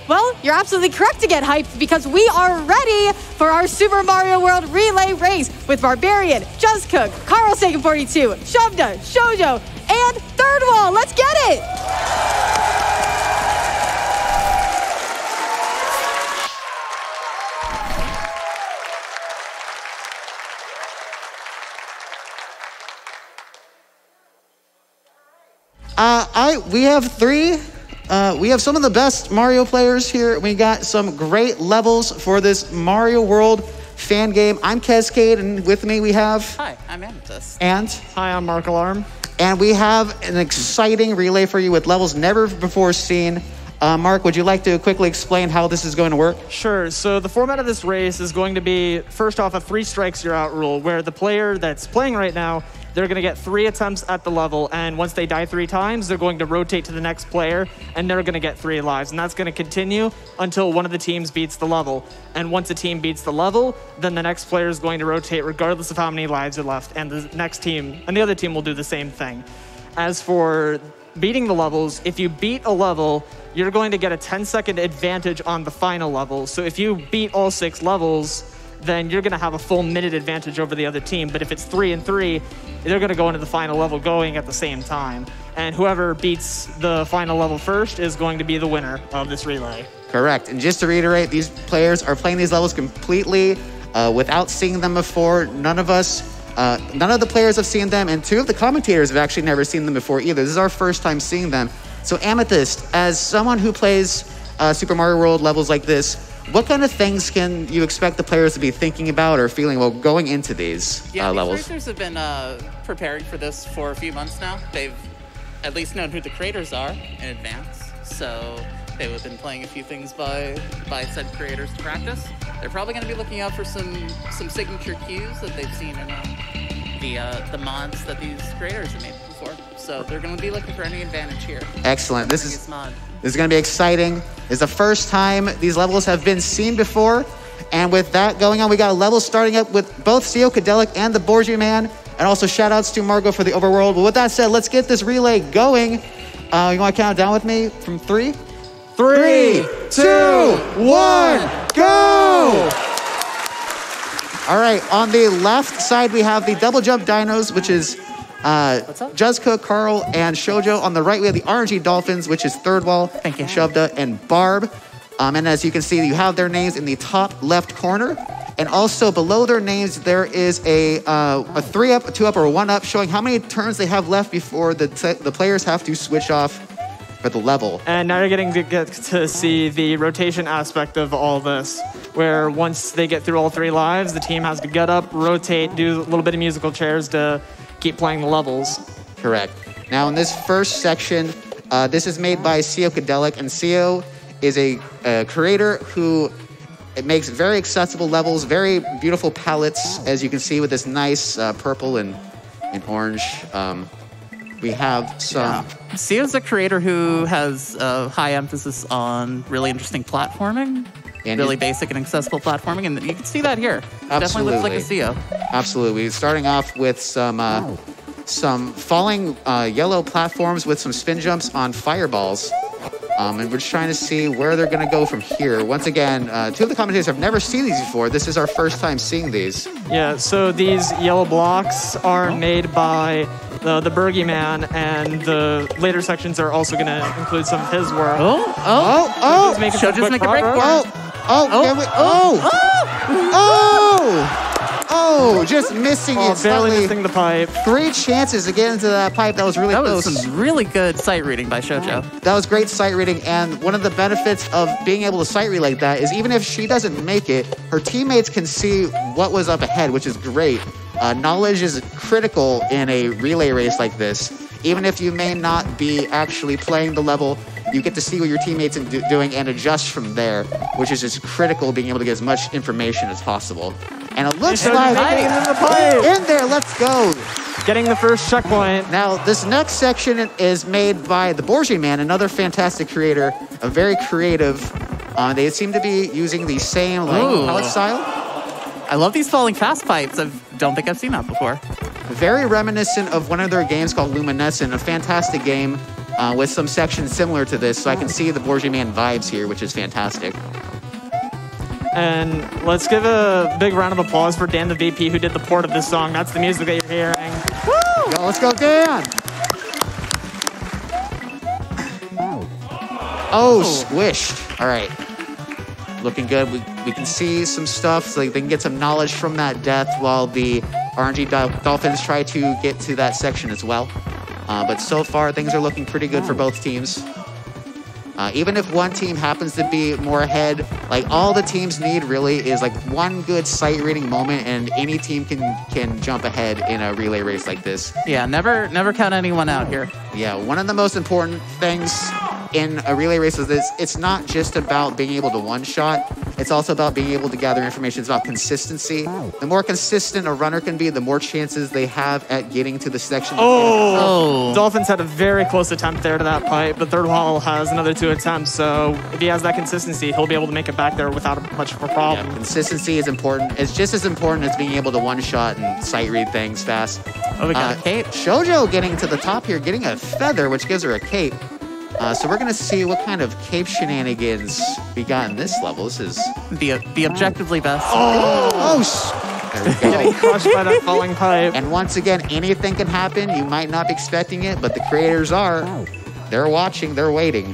Well, you're absolutely correct to get hyped because we are ready for our Super Mario World Relay Race with Barbarian, juzcook, CarlSagan42, Shovda, Shoujo, and ThirdWall. Let's get it! We have three. We have some of the best Mario players here. We got some great levels for this Mario World fan game. I'm Cascade, and with me we have... Hi, I'm Amethyst. And... Hi, I'm Mark Alarm. And we have an exciting relay for you with levels never before seen. Mark, would you like to quickly explain how this is going to work? Sure. So the format of this race is going to be, first off, a 3 strikes you're out rule, where the player that's playing right now, they're going to get 3 attempts at the level, and once they die 3 times, they're going to rotate to the next player, and they're going to get 3 lives. And that's going to continue until one of the teams beats the level. And once a team beats the level, then the next player is going to rotate regardless of how many lives are left, and the next team, and the other team will do the same thing. As for beating the levels, if you beat a level, you're going to get a 10-second advantage on the final level. So if you beat all 6 levels, then you're going to have a full minute advantage over the other team. But if it's 3 and 3, they're going to go into the final level going at the same time. And whoever beats the final level first is going to be the winner of this relay. Correct. And just to reiterate, these players are playing these levels completely without seeing them before. None of the players have seen them, and 2 of the commentators have actually never seen them before either. This is our first time seeing them. So Amethyst, as someone who plays Super Mario World levels like this, what kind of things can you expect the players to be thinking about or feeling while going into these levels? These racers have been preparing for this for a few months now. They've at least known who the creators are in advance, so they've been playing a few things by said creators to practice. They're probably going to be looking out for some signature cues that they've seen in the mods that these creators have made before. So they're going to be looking for any advantage here. Excellent. This is going to be exciting. It's the first time these levels have been seen before. And with that going on, we got a level starting up with both Psychedelic and the Barbarian Man. And also shout outs to Margot for the overworld. But with that said, let's get this relay going. You want to count it down with me from 3? 3, 2, 1, go! All right, on the left side, we have the double jump dinos, which is juzcook, Carl, and Shoujo. On the right, we have the RNG Dolphins, which is ThirdWall, Shovda, and Barb. And as you can see, you have their names in the top left corner. And also below their names, there is a 3-up, a 2-up, or a 1-up showing how many turns they have left before the players have to switch off for the level. And now you're getting to get to see the rotation aspect of all this, where once they get through all 3 lives, the team has to get up, rotate, do a little bit of musical chairs to keep playing the levels. Correct. Now in this first section, this is made by Psychedelic, and Sio is a creator who makes very accessible levels, very beautiful palettes, as you can see with this nice purple and orange. We have some... Sio's a creator who has a high emphasis on really interesting platforming, and really basic and accessible platforming, and you can see that here. Absolutely. Definitely looks like a Sio. Absolutely. Starting off with some falling yellow platforms with some spin jumps on fireballs. And we're just trying to see where they're going to go from here. Once again, 2 of the commentators have never seen these before. This is our first time seeing these. Yeah, so these yellow blocks are made by the Barbarian Man, and the later sections are also going to include some of his work. Shoujo's making a break for it. Just missing it. Barely missing the pipe. 3 chances to get into that pipe. That was really close. That was some really good sight reading by Shoujo. That was great sight reading, and one of the benefits of being able to sight read like that is even if she doesn't make it, her teammates can see what was up ahead, which is great. Knowledge is critical in a relay race like this. Even if you may not be actually playing the level, you get to see what your teammates are doing and adjust from there, which is just critical, being able to get as much information as possible. And it looks like in there, let's go. Getting the first checkpoint. Now, this next section is made by the Barbarian Man, another fantastic creator, a very creative. They seem to be using the same palette style. I love these falling fast pipes. I don't think I've seen that before. Very reminiscent of one of their games called Luminescent, a fantastic game. with some sections similar to this, so I can see the Borgia Man vibes here, which is fantastic. And let's give a big round of applause for Dan the VP who did the port of this song. That's the music that you're hearing. Woo! Let's go, Dan! Oh, squished. All right. Looking good. We can see some stuff, so they can get some knowledge from that death while the RNG Dolphins try to get to that section as well. But so far, things are looking pretty good for both teams. Even if one team happens to be more ahead, like all the teams need really is like one good sight reading moment, and any team can jump ahead in a relay race like this. Yeah, never count anyone out here. Yeah, one of the most important things in a relay race is this: it's not just about being able to one-shot. It's also about being able to gather information. It's about consistency. The more consistent a runner can be, the more chances they have at getting to the section. Dolphins had a very close attempt there to that pipe, but ThirdWall has another 2 attempts, so if he has that consistency, he'll be able to make it back there without much of a problem. Yeah, consistency is important. It's just as important as being able to one-shot and sight read things fast. Oh, we got a cape. Shoujo getting to the top here, getting a feather, which gives her a cape. So we're going to see what kind of cape shenanigans we got in this level. This is the objectively best. There we go. Getting crushed by that falling pipe. And once again, anything can happen. You might not be expecting it, but the creators are. They're watching. They're waiting.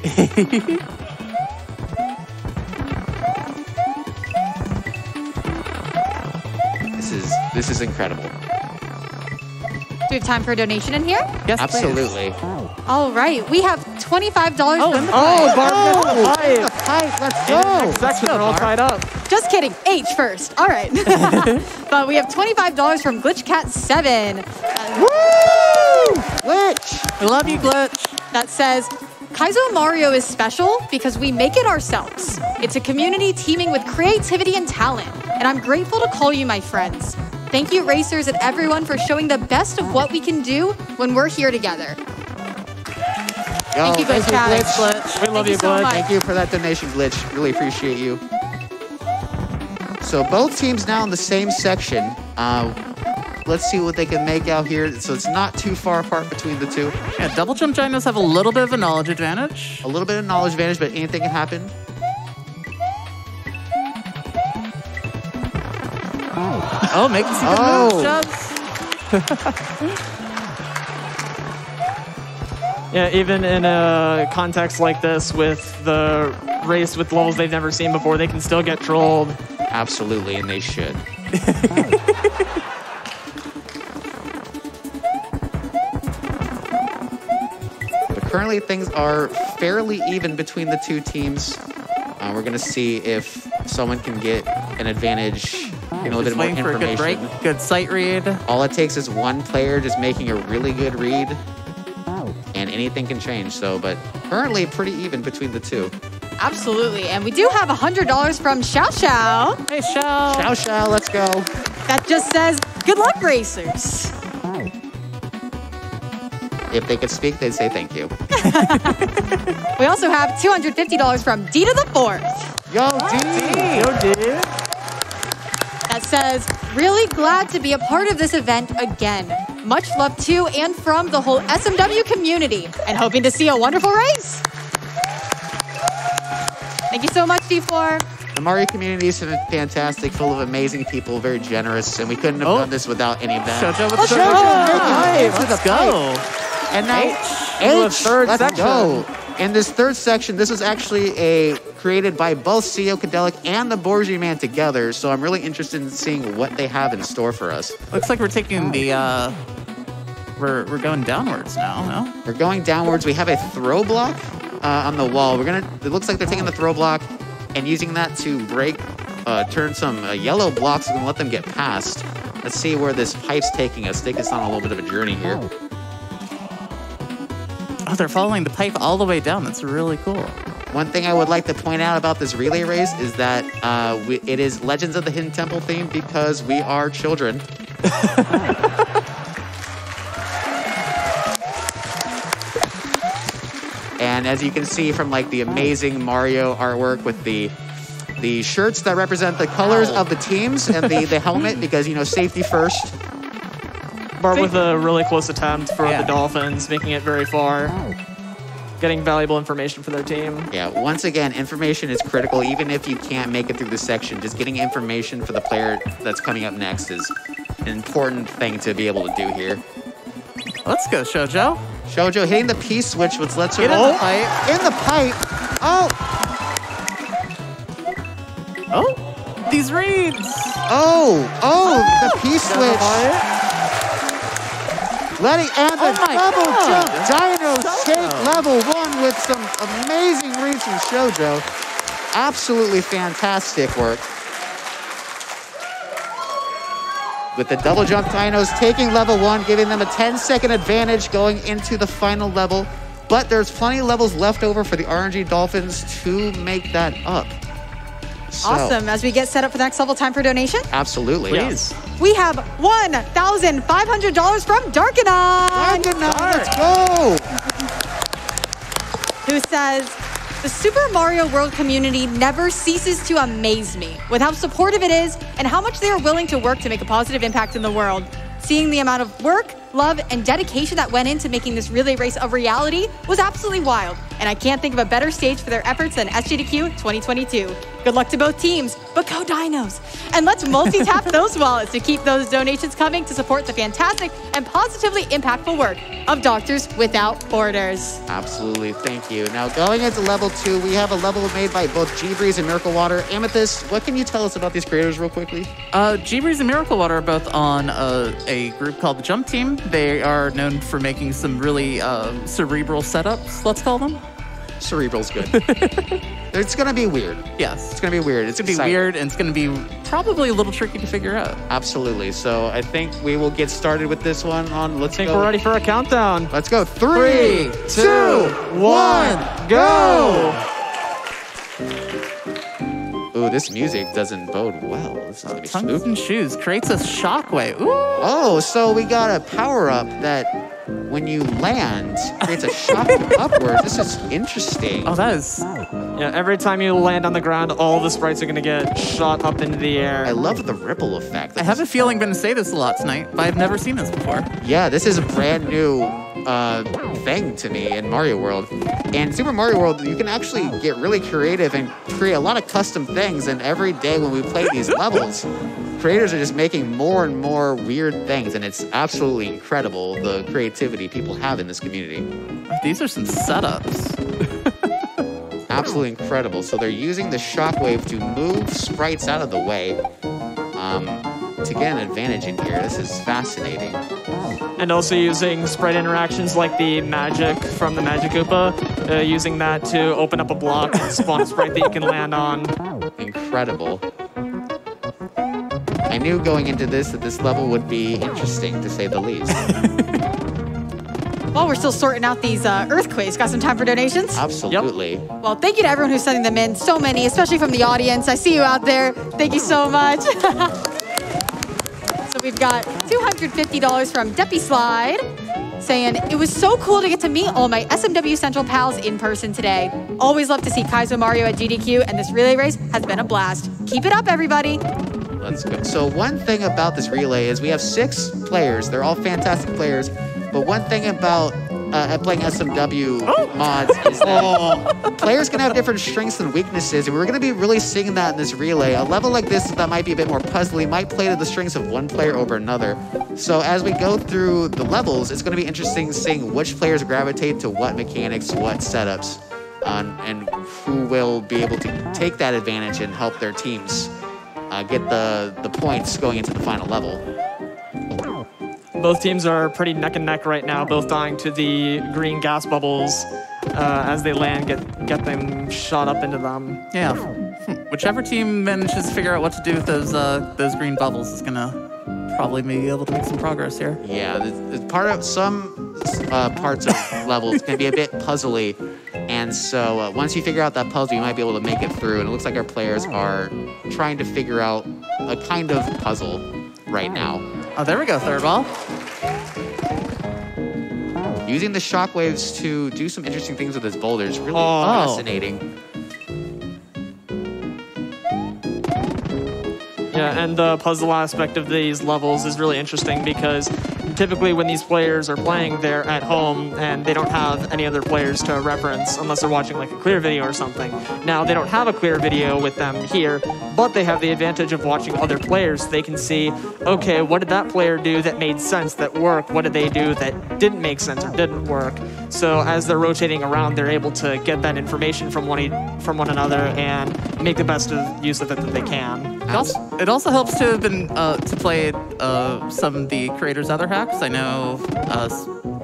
This is incredible. Do we have time for a donation in here? Yes, absolutely. All right, we have $25 from the Barbarian! The pipe, let's go! Sections are all tied up. Just kidding, H first. All right. But we have $25 from GlitchCat7. Woo! Glitch! I love you, Glitch. That says, Kaizo Mario is special because we make it ourselves. It's a community teeming with creativity and talent, and I'm grateful to call you my friends. Thank you, racers and everyone, for showing the best of what we can do when we're here together. Thank you, Glitch. We love you, so Glitch. much. Thank you for that donation, Glitch. Really appreciate you. So both teams now in the same section. Let's see what they can make out here. So it's not too far apart between the two. Yeah, double jump giants have a little bit of a knowledge advantage. A little bit of knowledge advantage, but anything can happen. Oh, making some good moves, Chubbs. Yeah, even in a context like this with the race with levels they've never seen before, they can still get trolled. Absolutely, and they should. But currently things are fairly even between the two teams. We're going to see if someone can get an advantage, a little bit more Waiting for a information. good break, good sight read. All it takes is one player just making a really good read, and anything can change. So, but currently pretty even between the two. Absolutely. And we do have $100 from Xiao. Hey, Shao. Xiao, let's go. That just says, good luck, racers. If they could speak, they'd say thank you. We also have $250 from D to the 4th. Yo, D! Yo, dude. That says, really glad to be a part of this event again. Much love to and from the whole SMW community, and hoping to see a wonderful race. Thank you so much, D4. The Mario community is fantastic, full of amazing people, very generous, and we couldn't have done this without any of that. Shoujo with the Let's go. And now, H, let's go. In this third section, this was actually created by both Psychedelic and the Borgia Man together, so I'm really interested in seeing what they have in store for us. Looks like we're taking the, we're going downwards now, no? We're going downwards. We have a throw block on the wall. It looks like they're taking the throw block and using that to turn some yellow blocks and let them get past. Let's see where this pipe's taking us. Take us on a little bit of a journey here. Oh, they're following the pipe all the way down. That's really cool. One thing I would like to point out about this relay race is that it is Legends of the Hidden Temple themed because we are children. And as you can see from like the amazing Mario artwork with the shirts that represent the colors of the teams and the helmet because, safety first. Bart with a really close attempt for the Dolphins, making it very far. getting valuable information for their team. Yeah, once again, information is critical. Even if you can't make it through the section, just getting information for the player that's coming up next is an important thing to be able to do here. Let's go, Shoujo. Shoujo hitting the P-switch, which lets her... Get in the pipe. In the pipe! Oh! Oh, these reads. Oh, the P-switch. Letting and the double jump. Dinos take level 1 with some amazing reads from Shoujo. Absolutely fantastic work. With the double jump, Dinos taking level 1, giving them a 10-second advantage going into the final level. But there's plenty of levels left over for the RNG Dolphins to make that up. So, awesome. As we get set up for the next level, time for donation? Absolutely. Please. We have $1,500 from Darkanon. Darkanon, let's go. Who says, the Super Mario World community never ceases to amaze me with how supportive it is and how much they are willing to work to make a positive impact in the world. Seeing the amount of work, love, and dedication that went into making this relay race a reality was absolutely wild. And I can't think of a better stage for their efforts than SGDQ 2022. Good luck to both teams, but go Dinos. And let's multi-tap those wallets to keep those donations coming to support the fantastic and positively impactful work of Doctors Without Borders. Absolutely, thank you. Now going into level 2, we have a level made by both G-Breeze and Miracle Water. Amethyst, what can you tell us about these creators real quickly? G-Breeze and Miracle Water are both on a group called the Jump Team. They are known for making some really cerebral setups, let's call them. Cerebral's good. It's going to be weird. Yes. It's going to be weird. It's going to be weird, and it's going to be probably a little tricky to figure out. Absolutely. So I think we will get started with this one on, let's go. I think we're ready for a countdown. Let's go. 3, 2, 1, go! Ooh, this music doesn't bode well. This is going to be Tongues spooky. and Shoes creates a shockwave. Ooh. Oh, so we got a power-up that when you land, creates a shock upwards. This is interesting. Oh, that is... Yeah, every time you land on the ground, all the sprites are going to get shot up into the air. I love the ripple effect. I have a feeling I'm going to say this a lot tonight, but I've never seen this before. Yeah, this is a brand new thing to me in Mario World. And Super Mario World, you can actually get really creative and create a lot of custom things. And every day when we play these levels, creators are just making more and more weird things. And it's absolutely incredible, the creativity people have in this community. These are some setups. Absolutely incredible. So they're using the shockwave to move sprites out of the way to get an advantage in here. This is fascinating. And also using sprite interactions like the magic from the Magic Koopa, using that to open up a block and spawn a sprite that you can land on. Incredible. I knew going into this that this level would be interesting, to say the least. While we're still sorting out these earthquakes, got some time for donations? Absolutely. Yep. Well, thank you to everyone who's sending them in. So many, especially from the audience. I see you out there. Thank you so much. So we've got $250 from Deppy Slide, saying, it was so cool to get to meet all my SMW Central pals in person today. Always love to see Kaizo Mario at GDQ, and this relay race has been a blast. Keep it up, everybody. Let's go. So one thing about this relay is we have 6 players. They're all fantastic players. But one thing about playing SMW mods is that players can have different strengths and weaknesses, and we're going to be really seeing that in this relay. A level like this that might be a bit more puzzly might play to the strengths of one player over another. So as we go through the levels, it's going to be interesting seeing which players gravitate to what mechanics, what setups, and who will be able to take that advantage and help their teams get the points going into the final level. Both teams are pretty neck and neck right now, both dying to the green gas bubbles as they land, get them shot up into them. Yeah. Whichever team manages to figure out what to do with those green bubbles is gonna probably be able to make some progress here. Yeah, some parts of levels can be a bit puzzly, and so once you figure out that puzzle, you might be able to make it through. And it looks like our players are trying to figure out a kind of puzzle right now. Oh, there we go, ThirdWall. Using the shockwaves to do some interesting things with his boulders. Really fascinating. Yeah, and the puzzle aspect of these levels is really interesting because typically when these players are playing, they're at home and they don't have any other players to reference unless they're watching like a clear video or something. Now, they don't have a clear video with them here, but they have the advantage of watching other players. They can see, okay, what did that player do that made sense, that worked? What did they do that didn't make sense or didn't work? So as they're rotating around, they're able to get that information from one another and make the best use of it that they can. It also helps to have been to play some of the creators' other hacks. I know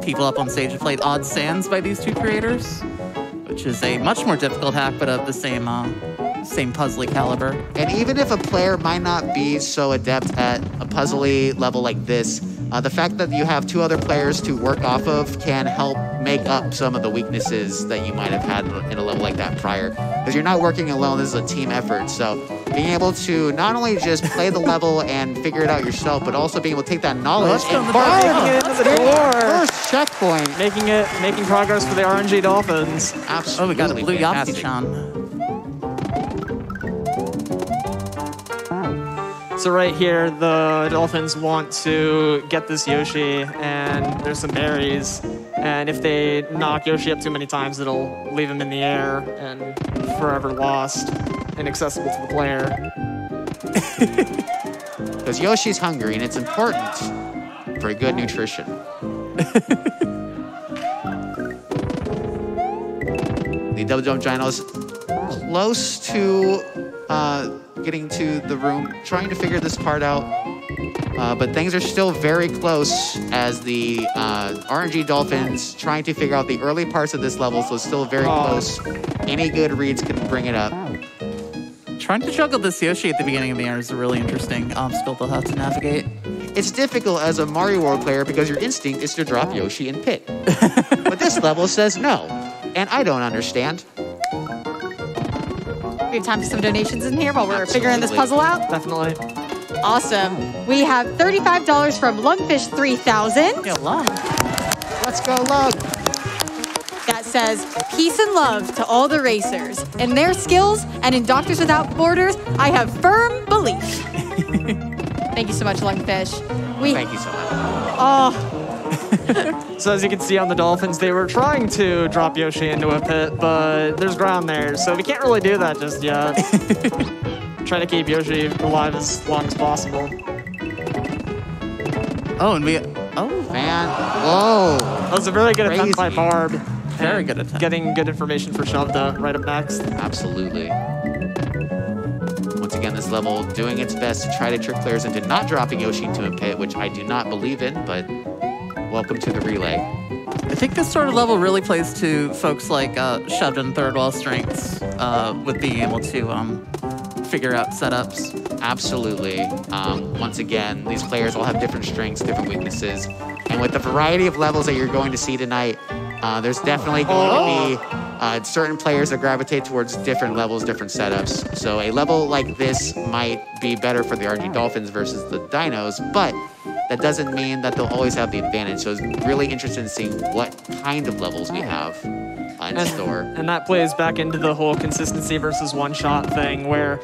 people up on stage have played Odd Sands by these two creators, which is a much more difficult hack, but of the same puzzly caliber. And even if a player might not be so adept at a puzzly level like this, the fact that you have two other players to work off of can help make up some of the weaknesses that you might have had in a level like that prior. Because you're not working alone, this is a team effort. So being able to not only just play the level and figure it out yourself, but also being able to take that knowledge and making it into the door. First checkpoint. Making progress for the RNG Dolphins. Absolutely. Oh, we got a blue fantastic. Yahtzee-chan. So right here, the Dolphins want to get this Yoshi, and there's some berries. And if they knock Yoshi up too many times, it'll leave him in the air and forever lost, inaccessible to the player. Because Yoshi's hungry, and it's important for good nutrition. The double jump Giano's close to getting to the room, trying to figure this part out. But things are still very close as the RNG Dolphins trying to figure out the early parts of this level, so it's still very close. Any good reads can bring it up. Trying to juggle this Yoshi at the beginning of the air is a really interesting obstacle they'll have to navigate. It's difficult as a Mario World player because your instinct is to drop Yoshi in pit. But this level says no, and I don't understand. We have time for some donations in here while we're figuring this puzzle out. Definitely. Awesome. We have $35 from Lungfish3000. Yeah, Lung. Let's go, Lug. That says, peace and love to all the racers. In their skills and in Doctors Without Borders, I have firm belief. Thank you so much, Lungfish. Thank you so much. Oh, So as you can see on the Dolphins, they were trying to drop Yoshi into a pit, but there's ground there, so we can't really do that just yet. Trying to keep Yoshi alive as long as possible. Oh, and we... Oh, Man, whoa. That was a very good attempt by Crazy. Barb. very And good attempt. Getting good information for Shovda right up next. Absolutely. Once again, this level doing its best to try to trick players into not dropping Yoshi into a pit, which I do not believe in, but welcome to the relay. I think this sort of level really plays to folks like Shovda and ThirdWall strengths with being able to figure out setups. Absolutely. Once again, these players all have different strengths, different weaknesses. And with the variety of levels that you're going to see tonight, there's definitely going to be certain players that gravitate towards different levels, different setups. So a level like this might be better for the RNG Dolphins versus the Dinos, but that doesn't mean that they'll always have the advantage. So it's really interesting in seeing what kind of levels we have in store. And that plays back into the whole consistency versus one-shot thing, where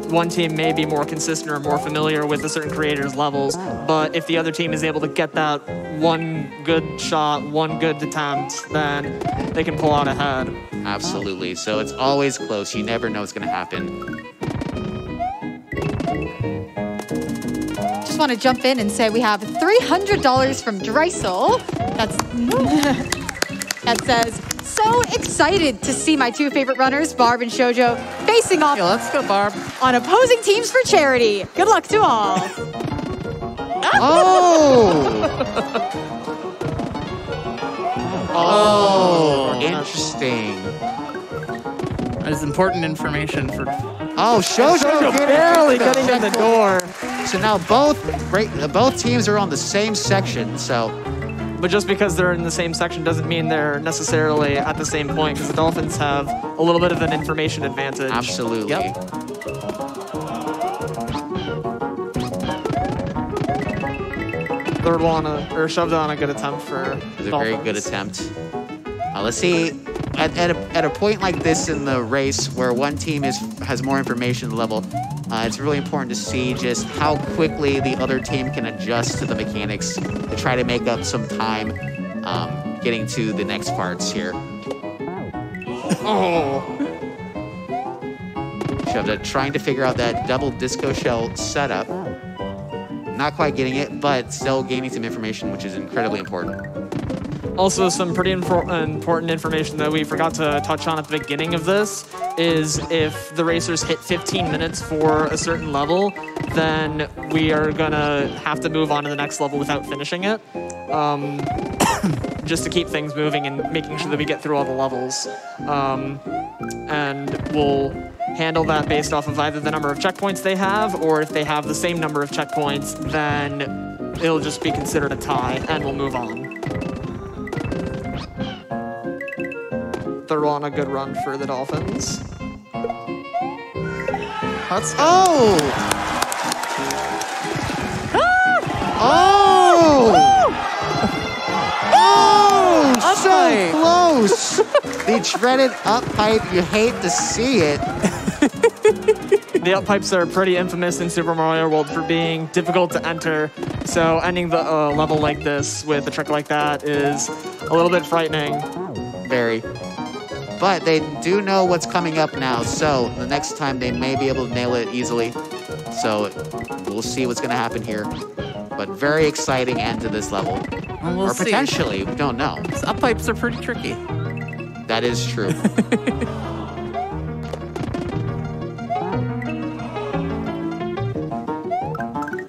one team may be more consistent or more familiar with a certain creator's levels, but if the other team is able to get that one good shot, one good attempt, then they can pull out ahead. Absolutely. So it's always close. You never know what's going to happen. just want to jump in and say we have $300 from Dreisel. That says, so excited to see my two favorite runners, Barb and Shoujo, facing off Yeah, let's go, Barb. on opposing teams for charity. Good luck to all. Oh, interesting. That is important information for... Oh, Shoujo Barely getting in the door. So now both teams are on the same section, so... But just because they're in the same section doesn't mean they're necessarily at the same point, because the Dolphins have a little bit of an information advantage. Absolutely. Yep. ThirdWall or Shovda on a good attempt for It was a Dolphins. very good attempt. Let's see, at a point like this in the race where one team has more information level, It's really important to see just how quickly the other team can adjust to the mechanics to try to make up some time getting to the next parts here. Oh. Shovda trying to figure out that double disco shell setup. Not quite getting it, but still gaining some information, which is incredibly important. Also, some pretty important information that we forgot to touch on at the beginning of this is if the racers hit 15 minutes for a certain level, then we are gonna have to move on to the next level without finishing it. Just to keep things moving and making sure that we get through all the levels. And we'll handle that based off of either the number of checkpoints they have, or if they have the same number of checkpoints, then it'll just be considered a tie and we'll move on. They're on a good run for the Dolphins. Let's go. Oh! Oh! Oh! So close! The dreaded up pipe, you hate to see it. The up pipes are pretty infamous in Super Mario World for being difficult to enter, so ending the level like this with a trick like that is a little bit frightening. Very. But they do know what's coming up now, so the next time they may be able to nail it easily. So we'll see what's going to happen here. But very exciting end to this level. Well, we'll or see. potentially, we don't know. These up pipes are pretty tricky. That is true.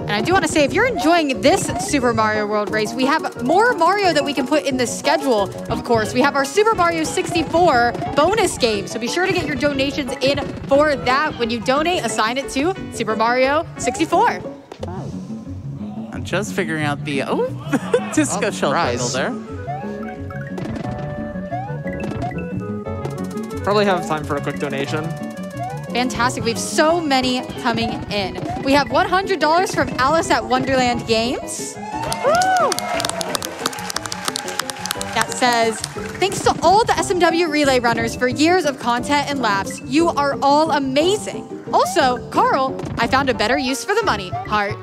And I do want to say, if you're enjoying this Super Mario World race, we have more Mario that we can put in the schedule, of course. We have our Super Mario 64 bonus game, so be sure to get your donations in for that. When you donate, assign it to Super Mario 64. I'm just figuring out the, disco shell angle there. Probably have time for a quick donation. Fantastic. We have so many coming in. We have $100 from Alice at Wonderland Games. Woo! That says, thanks to all the SMW relay runners for years of content and laps. You are all amazing. Also, Carl, I found a better use for the money. Heart.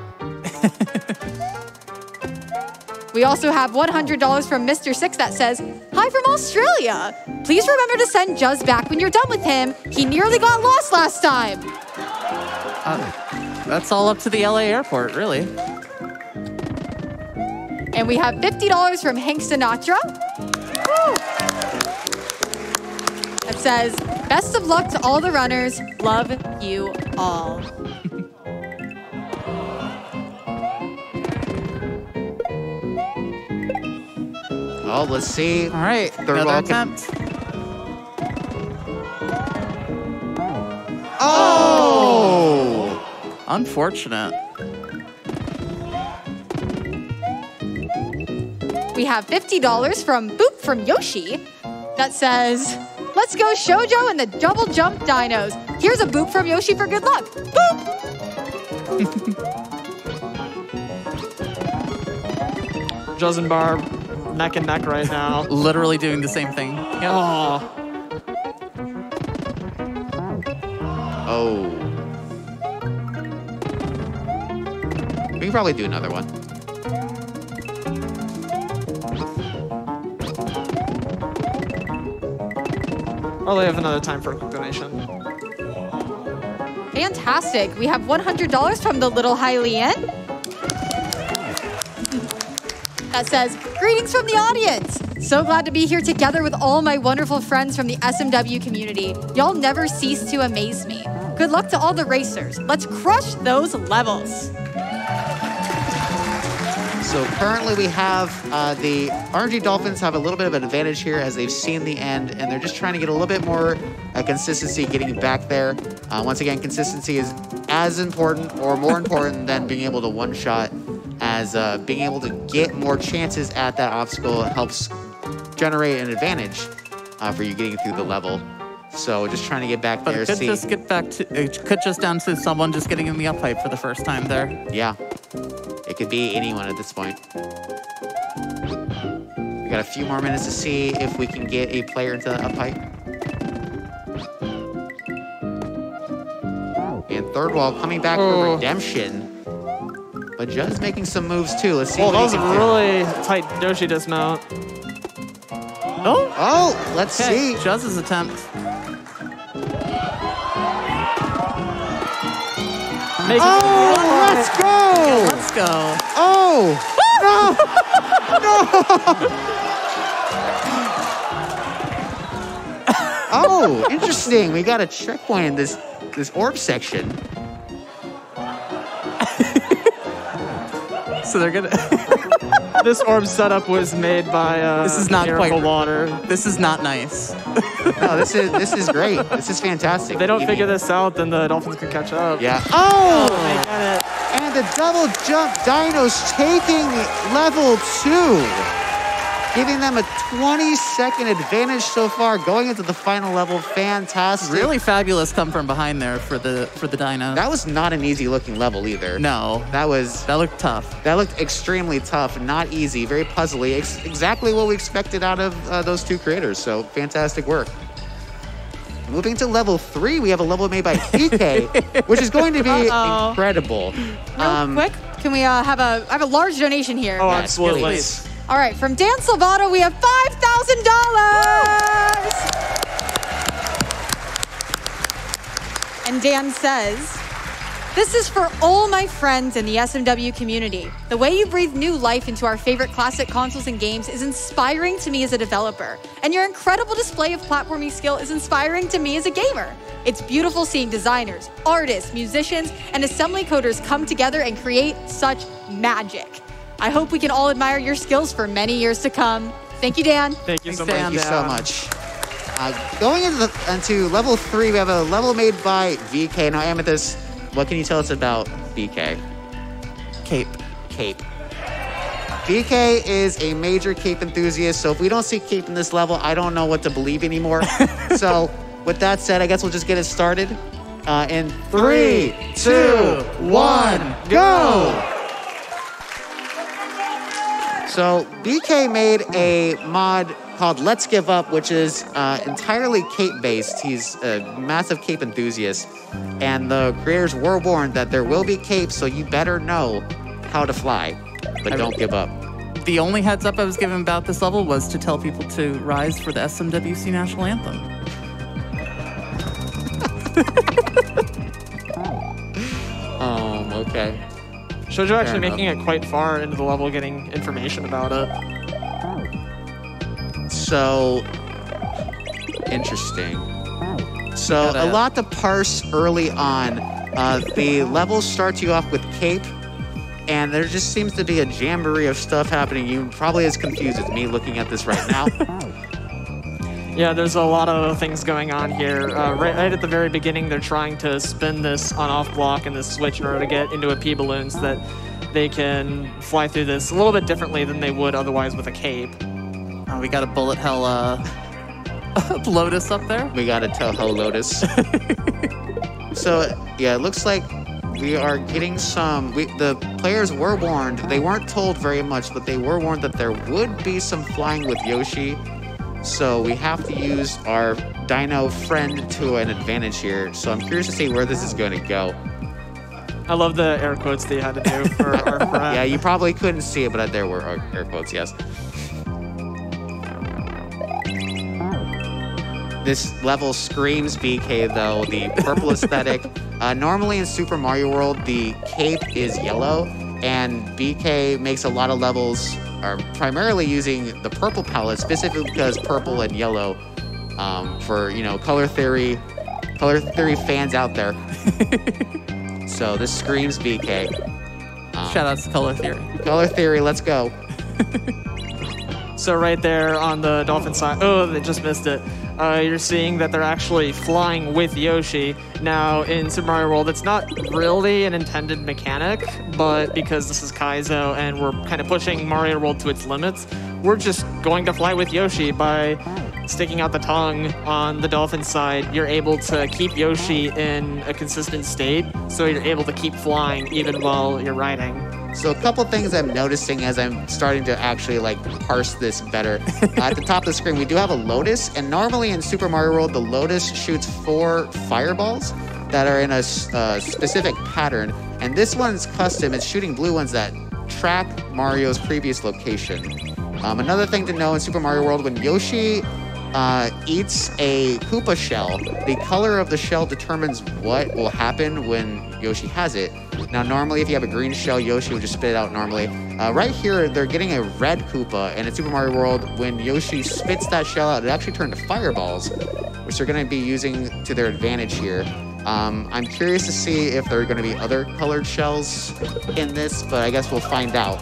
We also have $100 from Mr. Six that says, hi from Australia. Please remember to send Juz back when you're done with him. He nearly got lost last time. That's all up to the LA airport, really. And we have $50 from Hank Sinatra. Woo! That says, best of luck to all the runners. Love you all. Oh, let's see. All right, another attempt. Oh! Unfortunate. We have $50 from Boop from Yoshi that says, let's go Shoujo and the double jump dinos. Here's a Boop from Yoshi for good luck. Boop! Juz and Barb, neck and neck right now. Literally doing the same thing. Yep. Oh. Oh. We can probably do another one. Probably have another time for a quick donation. Fantastic. We have $100 from the Little Hylian. That says, greetings from the audience. So glad to be here together with all my wonderful friends from the SMW community. Y'all never cease to amaze me. Good luck to all the racers. Let's crush those levels. So currently we have the RNG Dolphins have a little bit of an advantage here as they've seen the end, and they're just trying to get a little bit more consistency getting back there. Once again, consistency is as important or more important than being able to one-shot, as being able to get more chances at that obstacle helps generate an advantage for you getting through the level. So just trying to get back there. But it could just down to someone just getting in the up pipe for the first time there. Yeah. It could be anyone at this point. We got a few more minutes to see if we can get a player into the up pipe. And ThirdWall coming back for redemption. But Juz making some moves too. Let's see what that he was a can do. really tight Yoshi dismount. Oh, let's see. Juz's attempt. Let's go! Let's go. Oh, no! Oh, interesting. We got a checkpoint in this orb section. So they're gonna. This orb setup was made by This is not Miracle quite Water. This is not nice. No, this is great. This is fantastic. If they don't figure this out, then the Dolphins can catch up. Yeah. They Oh! get it. And the double jump dinos taking level 2. Giving them a 20-second advantage so far going into the final level. Fantastic. Really fabulous come from behind there for the Dino. That was not an easy looking level either. No. That looked tough. That looked extremely tough, not easy, very puzzly. Exactly what we expected out of those two creators. So fantastic work. Moving to level 3, we have a level made by DK, which is going to be incredible. Real quick, can we I have a large donation here. Oh, Yes, absolutely. please. All right, from Dan Salvato, we have $5,000. And Dan says, this is for all my friends in the SMW community. The way you breathe new life into our favorite classic consoles and games is inspiring to me as a developer. And your incredible display of platforming skill is inspiring to me as a gamer. It's beautiful seeing designers, artists, musicians, and assembly coders come together and create such magic. I hope we can all admire your skills for many years to come. Thank you, Dan. Thank you so much. Thank you so much. Going into level 3, we have a level made by VK. Now, Amethyst, what can you tell us about VK? Cape. VK is a major cape enthusiast, so if we don't see cape in this level, I don't know what to believe anymore. So, with that said, I guess we'll just get it started. In 3, 2, 1, go! So BK made a mod called Let's Give Up, which is entirely cape-based. He's a massive cape enthusiast. And the creators were warned that there will be capes, so you better know how to fly. But don't give up. The only heads up I was given about this level was to tell people to rise for the SMWC National Anthem. Okay. Shoujo actually making it quite far into the level, getting information about it. So, interesting. So, a lot to parse early on. The levels start you off with cape, and there just seems to be a jamboree of stuff happening. You're probably as confused as me looking at this right now. Yeah, there's a lot of things going on here. Right at the very beginning, they're trying to spin this on-off block and this switch in order to get into a P-balloon so that they can fly through this a little bit differently than they would otherwise with a cape. Oh, we got a bullet hell Lotus up there. We got a Toho Lotus. So, yeah, it looks like we are getting some... the players were warned. They weren't told very much, but they were warned that there would be some flying with Yoshi. So we have to use our dino friend to an advantage here. So I'm curious to see where this is going to go. I love the air quotes that you had to do for our friend. Yeah, you probably couldn't see it, but there were air quotes, yes. This level screams BK, though. The purple aesthetic. Normally in Super Mario World, the cape is yellow, and BK makes a lot of levels are primarily using the purple palette, specifically because purple and yellow, for, you know, color theory fans out there. So this screams BK. Shout out to Color Theory. Color Theory, let's go. So right there on the dolphin side, oh, they just missed it. You're seeing that they're actually flying with Yoshi. Now, in Super Mario World, it's not really an intended mechanic, but because this is Kaizo and we're kind of pushing Mario World to its limits, we're just going to fly with Yoshi by sticking out the tongue on the dolphin side. You're able to keep Yoshi in a consistent state, so you're able to keep flying even while you're riding. So a couple things I'm noticing as I'm starting to actually like parse this better. At the top of the screen, we do have a Lotus, and normally in Super Mario World, the Lotus shoots 4 fireballs. that are in a specific pattern. And this one's custom. It's shooting blue ones that track Mario's previous location. Another thing to know in Super Mario World, when Yoshi eats a Koopa shell, the color of the shell determines what will happen when Yoshi has it. Now, normally, if you have a green shell, Yoshi will just spit it out normally. Right here, they're getting a red Koopa, and in Super Mario World, when Yoshi spits that shell out, it actually turned to fireballs, which they're going to be using to their advantage here. I'm curious to see if there are going to be other colored shells in this, but I guess we'll find out.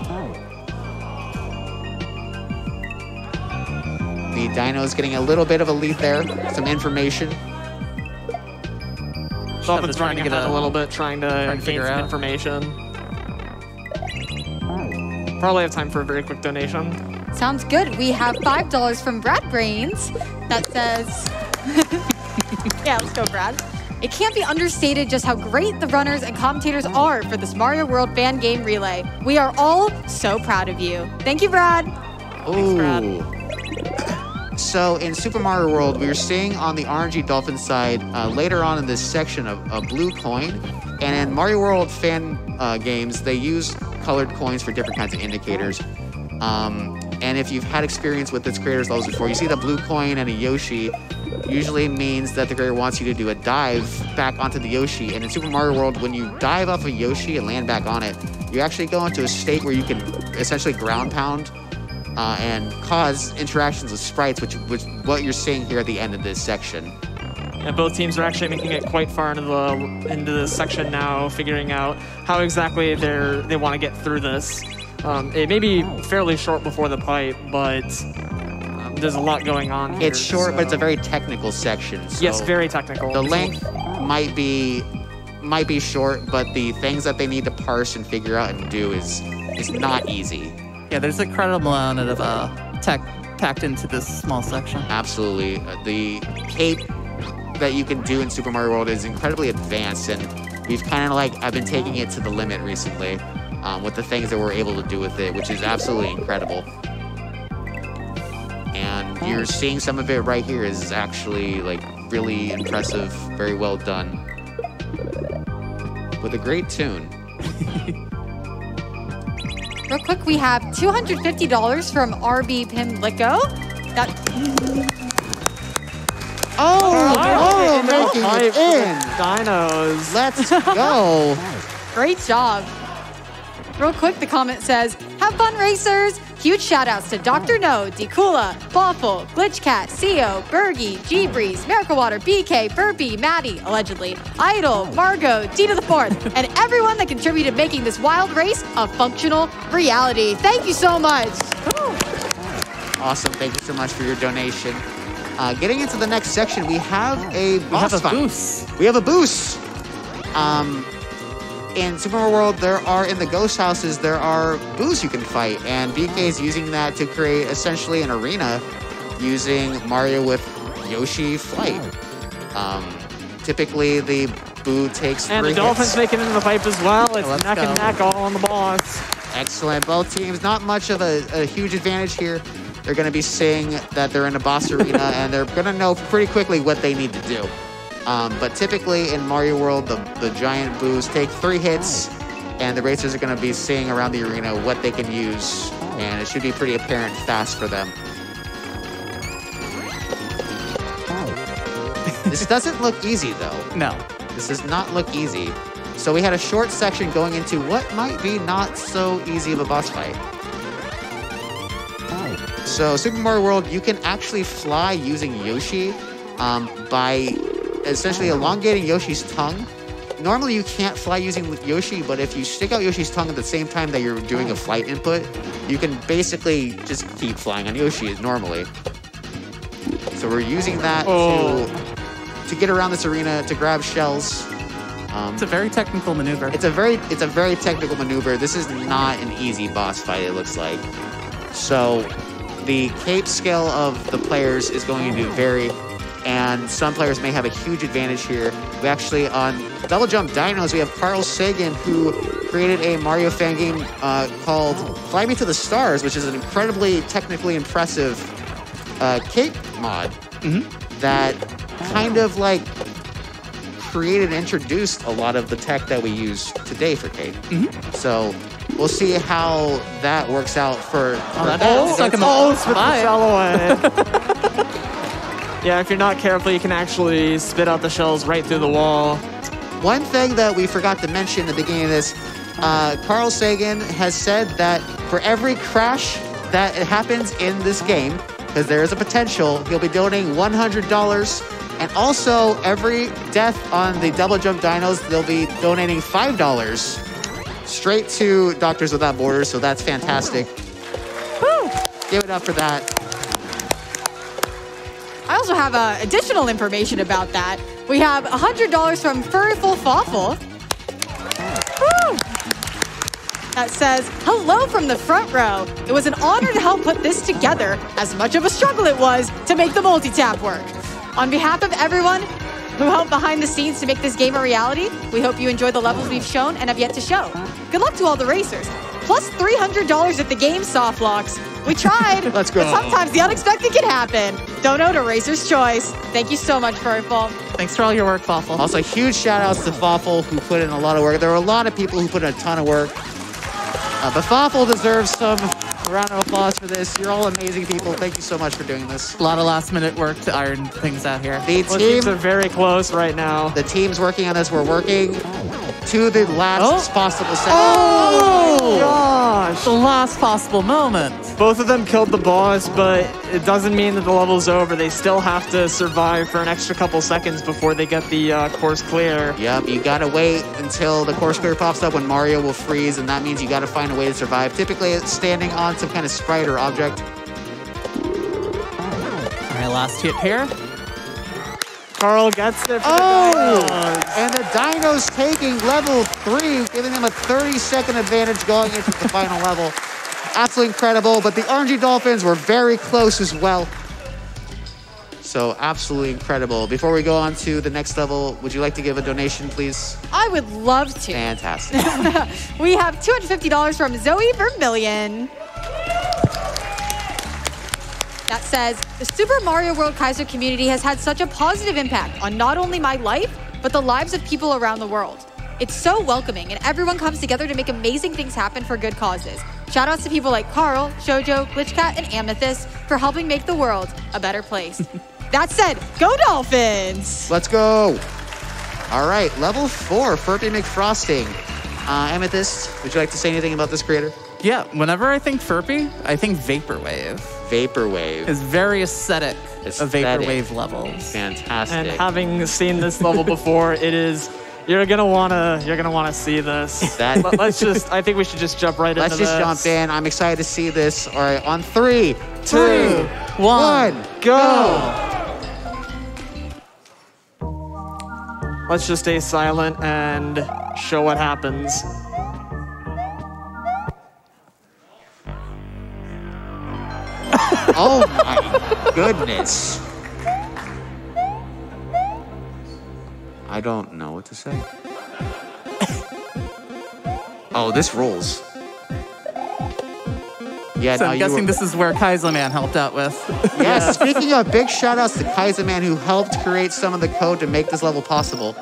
The Dino is getting a little bit of a lead there, some information. Dolphin's running ahead a little bit, trying to gain some information. Probably have time for a very quick donation. Sounds good. We have $5 from Brad Brains that says, yeah, let's go, Brad. It can't be understated just how great the runners and commentators are for this Mario World fan game relay. We are all so proud of you. Thank you, Brad. Thanks, Brad. So in Super Mario World, we were seeing on the RNG Dolphin side, later on in this section, a blue coin. And in Mario World fan games, they use colored coins for different kinds of indicators. And if you've had experience with its creators levels before, you see the blue coin and a Yoshi usually means that the creator wants you to do a dive back onto the Yoshi. And in Super Mario World, when you dive off a Yoshi and land back on it, you actually go into a state where you can essentially ground pound and cause interactions with sprites, which what you're seeing here at the end of this section. Yeah, both teams are actually making it quite far into this section now, figuring out how exactly they want to get through this. It may be fairly short before the pipe, but there's a lot going on here. It's short, but it's a very technical section. So yes, very technical. The length might be short, but the things that they need to parse and figure out and do is not easy. Yeah, there's an incredible amount of tech packed into this small section. Absolutely. The cape that you can do in Super Mario World is incredibly advanced, and we've kind of I've been taking it to the limit recently with the things that we're able to do with it, which is absolutely incredible. And you're seeing some of it right here is actually really impressive, very well done, with a great tune. Real quick, we have $250 from RB Pimlico. Making it in. Dinos. Let's go. Great job. Real quick, the comment says, have fun, racers. Huge shout outs to Dr. No, Decula, Bawful, Glitchcat, CO, Bergie, G-Breeze, Miracle Water, BK, Burpee, Maddie, allegedly, Idol, Margot, D to the fourth, and everyone that contributed making this wild race a functional reality. Thank you so much. Awesome. Thank you so much for your donation. Getting into the next section, we have a boss fight. We have a boost. In Super Mario World, in the ghost houses, there are boos you can fight, and BK is using that to create essentially an arena using Mario with Yoshi flight. Typically, the boo takes 3 And the Dolphins hits. making it in the pipe as well. It's neck and neck all on the boss. Excellent. Both teams, not much of a huge advantage here. They're going to be seeing that they're in a boss arena, and they're going to know pretty quickly what they need to do. But typically in Mario World, the giant boos take 3 hits, and the racers are going to be seeing around the arena what they can use, and it should be pretty apparent fast for them. This doesn't look easy, though. No. This does not look easy. So we had a short section going into what might be not so easy of a boss fight. So Super Mario World, you can actually fly using Yoshi by essentially elongating Yoshi's tongue. Normally you can't fly using Yoshi, but if you stick out Yoshi's tongue at the same time that you're doing a flight input, you can basically just keep flying on Yoshi normally. So we're using that to get around this arena, to grab shells. It's a very technical maneuver. It's a very technical maneuver. This is not an easy boss fight, it looks like. So the cape scale of the players is going to vary, and some players may have a huge advantage here. We actually, on Double Jump Dinos, we have CarlSagan, who created a Mario fan game called Fly Me to the Stars, which is an incredibly technically impressive cape mod that kind of created and introduced a lot of the tech that we use today for Cade. So we'll see how that works out for... Spit the shell away. Yeah, if you're not careful, you can actually spit out the shells right through the wall. One thing that we forgot to mention at the beginning of this, Carl Sagan has said that for every crash that happens in this game, because there is a potential, he'll be donating $100. And also, every death on the double jump dinos, they'll be donating $5 straight to Doctors Without Borders, so that's fantastic. Woo! Give it up for that. I also have additional information about that. We have $100 from Furryful Fawful. Woo! That says, hello from the front row. It was an honor to help put this together, as much of a struggle it was to make the multi-tap work. On behalf of everyone who helped behind the scenes to make this game a reality, we hope you enjoy the levels we've shown and have yet to show. Good luck to all the racers. Plus $300 if the game soft locks. We tried, Let's go. But sometimes the unexpected can happen. Dono to Racer's Choice. Thank you so much, Furryful. Thanks for all your work, Fawful. Also, huge shout outs to Fawful, who put in a lot of work. There were a lot of people who put in a ton of work. But Fawful deserves some round of applause for this. You're all amazing people. Thank you so much for doing this. A lot of last-minute work to iron things out here. The Teams are very close right now. The teams working on this, we're working to the last possible second. Oh, gosh. The last possible moment. Both of them killed the boss, but it doesn't mean that the level's over. They still have to survive for an extra couple seconds before they get the course clear. Yep, you gotta wait until the course clear pops up when Mario will freeze, and that means you gotta find a way to survive. Typically, it's standing on some kind of sprite or object. All right, last hit here. Carl gets it for the dinos. And the dinos taking level 3, giving them a 30-second advantage going into the final level. Absolutely incredible, but the RNG Dolphins were very close as well. So absolutely incredible. Before we go on to the next level, would you like to give a donation, please? I would love to. Fantastic. We have $250 from Zoe Vermillion. That says, the Super Mario World Kaiser community has had such a positive impact on not only my life, but the lives of people around the world. It's so welcoming, and everyone comes together to make amazing things happen for good causes. Shout outs to people like Carl, Shoujo, Glitchcat, and Amethyst for helping make the world a better place. That said, go Dolphins! Let's go. All right, level 4, Furby McFrosting. Amethyst, would you like to say anything about this creator? Yeah, whenever I think Furby, I think Vaporwave. Vaporwave. It's very aesthetic of Vaporwave levels. Fantastic. And having seen this level before, it is... You're gonna wanna see this. I think we should just jump right into this. Let's just jump in. I'm excited to see this. All right, on 3, 2, 1, go! Let's just stay silent and show what happens. Oh my goodness. I don't know what to say. Oh, this rolls. Yeah, So I'm guessing this is where Kaiserman helped out with. Yes, speaking of, big shout outs to Kaiserman who helped create some of the code to make this level possible.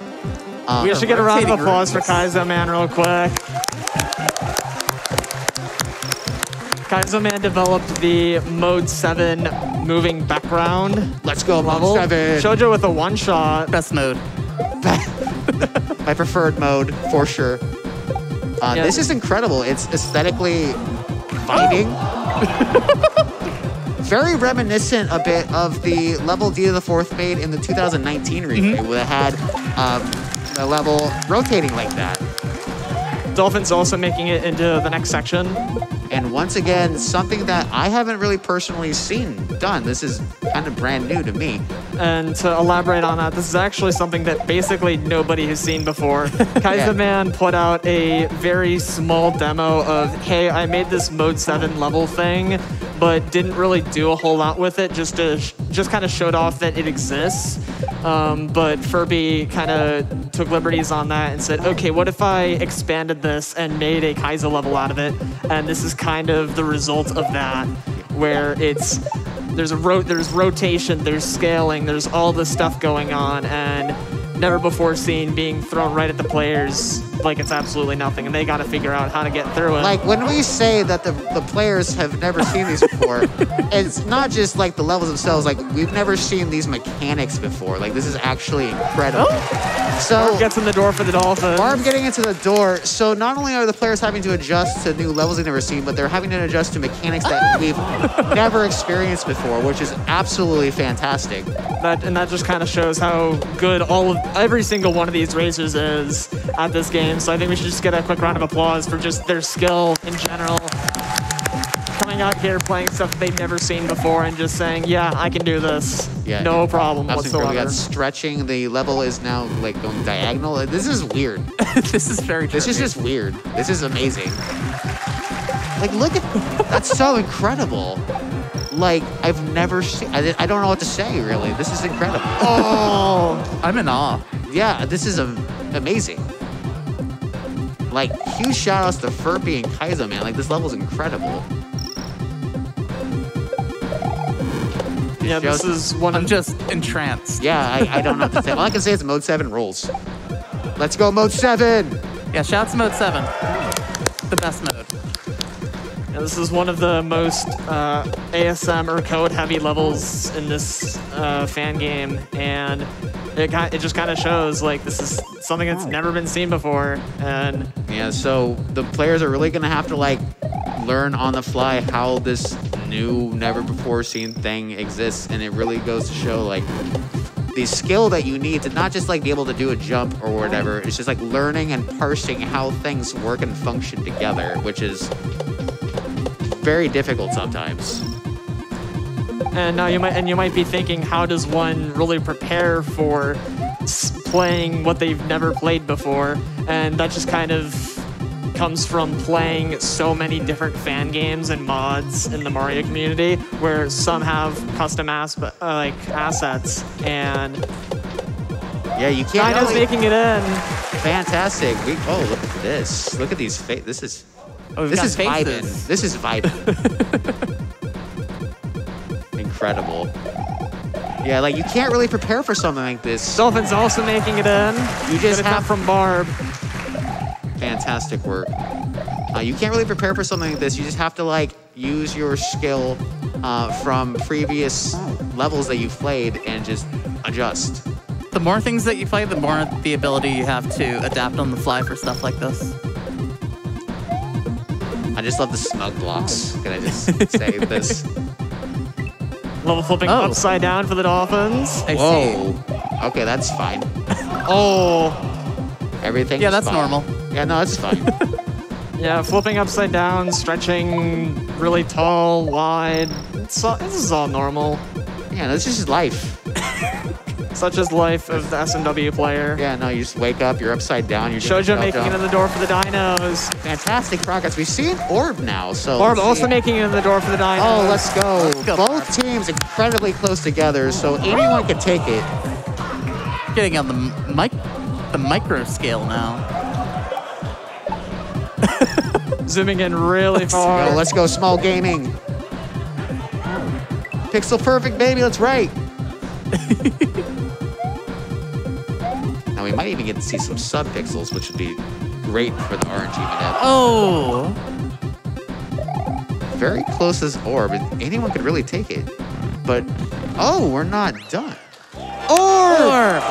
We should get a round of applause for Kaiserman real quick. Kaiserman developed the Mode 7 moving background. Let's go, level. Mode 7. Shoujo with a one-shot. Best mode. My preferred mode, for sure. This is incredible. It's aesthetically biting. Very reminiscent a bit of the level D of the Fourth made in the 2019 remake, where it had the level rotating like that. Dolphin's also making it into the next section. And once again, something that I haven't really personally seen done. This is kind of brand new to me. And to elaborate on that, this is actually something that basically nobody has seen before. Kaiserman put out a very small demo of, hey, I made this Mode 7 level thing, but didn't really do a whole lot with it, just kind of showed off that it exists. But Furby kind of took liberties on that and said, okay, what if I expanded this and made a Kaiser level out of it? And this is kind of the result of that, where there's rotation, there's scaling, there's all this stuff going on, and never before seen being thrown right at the players like it's absolutely nothing, and they got to figure out how to get through it. Like, when we say that the players have never seen these before, it's not just like the levels themselves. Like, we've never seen these mechanics before. Like, this is actually incredible. So Barb gets in the door for the Dolphins. Barb getting into the door. So not only are the players having to adjust to new levels they've never seen, but they're having to adjust to mechanics that we've never experienced before, which is absolutely fantastic. That just kind of shows how good every single one of these racers is at this game. So I think we should just get a quick round of applause for just their skill in general. Coming out here playing stuff that they've never seen before and just saying, yeah, I can do this. Yeah, no problem whatsoever. We got stretching. The level is now like going diagonal. This is weird. This is very trippy. This is just weird. This is amazing. Like, look at that's so incredible. Like, I've never seen. I don't know what to say, really. This is incredible. Oh, I'm in awe. Yeah, this is amazing. Like, huge shout outs to Furby and Kaizo, man. Like, this level's incredible. Yeah, this is one. I'm just entranced. Yeah, I don't know what to say. All I can say is Mode 7 rules. Let's go, Mode 7! Yeah, shout out to Mode 7. The best mode. Yeah, this is one of the most ASM or code-heavy levels in this fan game, and it just kind of shows like this is something that's never been seen before. And yeah, so the players are really gonna have to like learn on the fly how this new, never before seen thing exists, and it really goes to show like the skill that you need to not just like be able to do a jump or whatever. It's just like learning and parsing how things work and function together, which is very difficult sometimes. And now you might be thinking, how does one really prepare for playing what they've never played before? And that just kind of comes from playing so many different fan games and mods in the Mario community, where some have custom assets, and yeah, you can't. Dino's making it in. Fantastic. Oh, look at this. Look at these faces. This is. Oh, this is vibing. This is vibing. Incredible. Yeah, like you can't really prepare for something like this. Dolphin's also making it in. You just have from Barb. Fantastic work. You can't really prepare for something like this. You just have to like use your skill from previous levels that you've played and just adjust. The more things that you play, the more the ability you have to adapt on the fly for stuff like this. I just love the smug blocks. Can I just say this? Level flipping upside down for the Dolphins. Whoa. Okay, that's fine. Oh. Everything. Yeah, that's fine. normal. Yeah, no, that's fine. Yeah, flipping upside down, stretching really tall, wide. This is all normal. Yeah, this is just life. Such as life of the SMW player. Yeah, no, you just wake up, you're upside down. You're Shoujo making it in the door for the Dinos. Fantastic progress. We see an orb now, so Orb also making it in the door for the Dinos. Oh, let's go. Both teams incredibly close together, so anyone can take it. Getting on the micro scale now. Zooming in really far. Let's go, small gaming. Pixel perfect, baby. Let's right. Now we might even get to see some sub-pixels, which would be great for the RNG meta. Oh! Very close as orb. Anyone could really take it. But, oh, we're not done. Orb!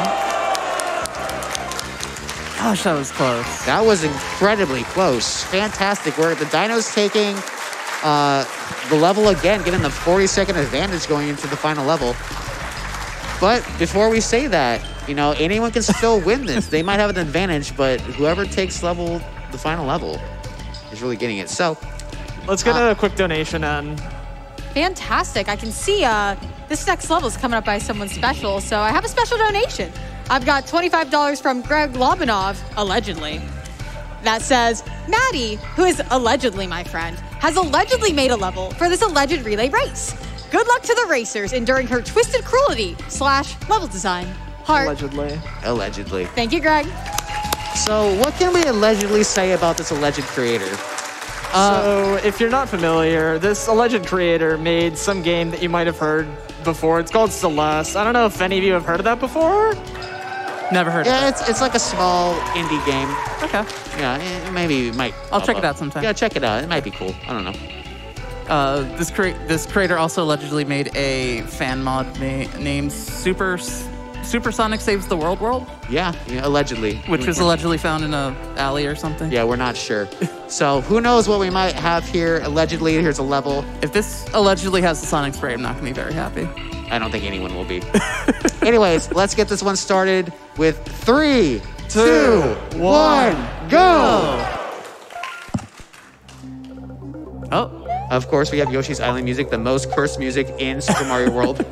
Gosh, that was close. That was incredibly close. Fantastic work. The Dino's taking the level again, getting the 40-second advantage going into the final level. But before we say that, you know, anyone can still win this. They might have an advantage, but whoever takes the final level is really getting it. So let's get a quick donation in. Fantastic. I can see this next level is coming up by someone special, so I have a special donation. I've got $25 from Greg Lobanov, allegedly, that says, Maddie, who is allegedly my friend, has allegedly made a level for this alleged relay race. Good luck to the racers enduring her twisted cruelty / level design. Heart. Allegedly. Allegedly. Thank you, Greg. So what can we allegedly say about this alleged creator? So if you're not familiar, this alleged creator made some game that you might have heard before. It's called Celeste. I don't know if any of you have heard of that before. Never heard of Yeah, it. it's like a small indie game. Okay. Yeah, maybe it might. I'll check it out sometime. Yeah, check it out. It might be cool. I don't know. This creator also allegedly made a fan mod named Supersonic Saves the World, Yeah, allegedly. which was allegedly found in a alley or something. Yeah, we're not sure. So who knows what we might have here. Allegedly, here's a level. If this allegedly has the Sonic spray, I'm not going to be very happy. I don't think anyone will be. Anyways, let's get this one started with 3, 2, 1, go! Oh. Of course, we have Yoshi's Island music, the most cursed music in Super Mario World.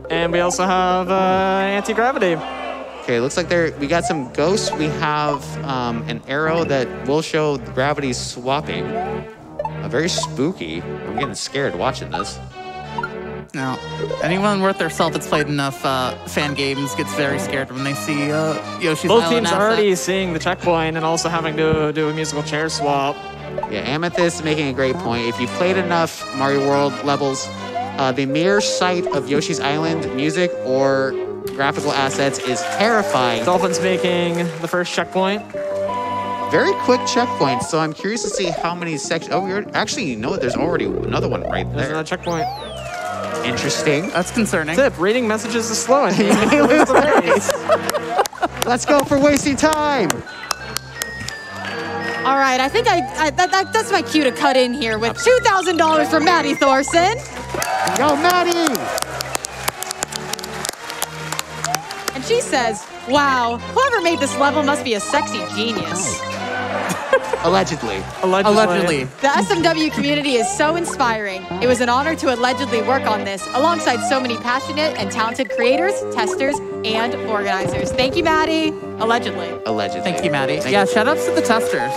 And we also have anti-gravity. Okay, looks like we got some ghosts. We have an arrow that will show gravity swapping. Very spooky. I'm getting scared watching this. Now, anyone worth their salt that's played enough fan games gets very scared when they see Yoshi's Both Island teams are asset. already seeing the checkpoint and also having to do a musical chair swap. Yeah, Amethyst is making a great point. If you've played enough Mario World levels, the mere sight of Yoshi's Island music or graphical assets is terrifying. Dolphin's making the first checkpoint. Very quick checkpoint, so I'm curious to see how many sections. Oh, actually, you know what? There's already another one right There's there. another checkpoint. Interesting. That's concerning. Tip, reading messages is slow and you may lose the race. Let's go for wasting time. All right, I think that's my cue to cut in here with $2,000 for Maddie Thorson. Go, Maddie! And she says, wow, whoever made this level must be a sexy genius. Allegedly. Allegedly. The SMW community is so inspiring. It was an honor to allegedly work on this alongside so many passionate and talented creators, testers, and organizers. Thank you, Maddie. Allegedly. Allegedly. Thank you, Maddie. Yeah, shout outs to the testers.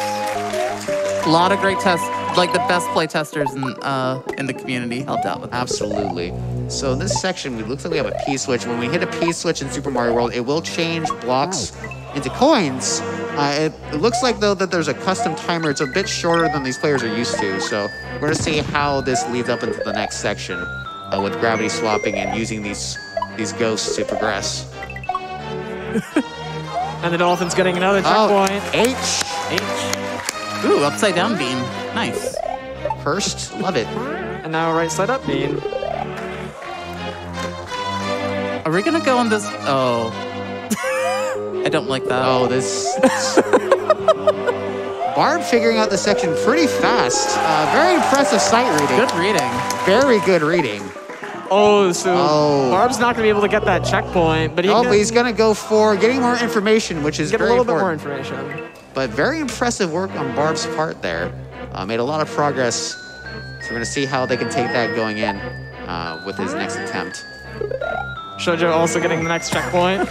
A lot of great tests, like the best play testers in the community helped out with that. Absolutely. So this section, it looks like we have a P switch. When we hit a P switch in Super Mario World, it will change blocks into coins. It looks like, though, that there's a custom timer. It's a bit shorter than these players are used to. So we're going to see how this leads up into the next section with gravity swapping and using these ghosts to progress. And the Dolphin's getting another checkpoint. H. Ooh, upside down beam. Nice. First, love it. And now right side up beam. Are we gonna go on this? Oh. I don't like that. Oh, this. Barb figuring out the section pretty fast. Very impressive sight reading. Good reading. Very good reading. Oh, so Barb's not going to be able to get that checkpoint, but he's going to go for getting more information, which is get very a little important. bit more information. But very impressive work on Barb's part there. Made a lot of progress. So we're going to see how they can take that going in with his next attempt. Shoujo also getting the next checkpoint.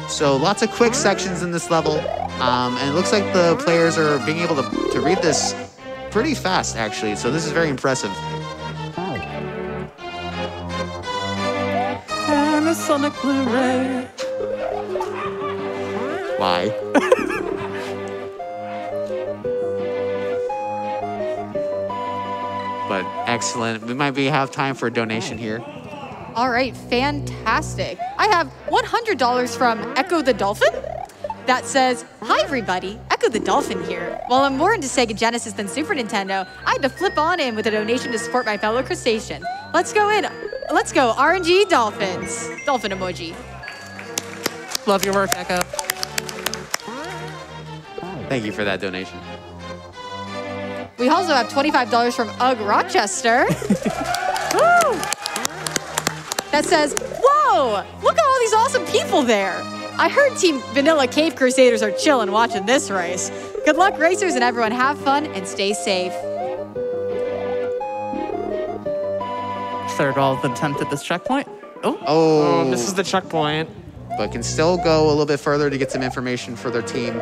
So lots of quick sections in this level. And it looks like the players are being able to read this pretty fast, actually. So this is very impressive. And a Sonic Blu-ray. Why? But excellent. We might have time for a donation here. All right, fantastic. I have $100 from Echo the Dolphin that says, hi everybody, Echo the Dolphin here. While I'm more into Sega Genesis than Super Nintendo, I had to flip on in with a donation to support my fellow crustacean. Let's go in. Let's go, RNG Dolphins. Dolphin emoji. Love your work, Echo. Thank you for that donation. We also have $25 from Ugg Rochester. Woo! That says, whoa, look at all these awesome people there. I heard Team Vanilla Cave Crusaders are chilling watching this race. Good luck, racers, and everyone have fun and stay safe. ThirdWall have attempted this checkpoint. Oh, this is the checkpoint. But can still go a little bit further to get some information for their team,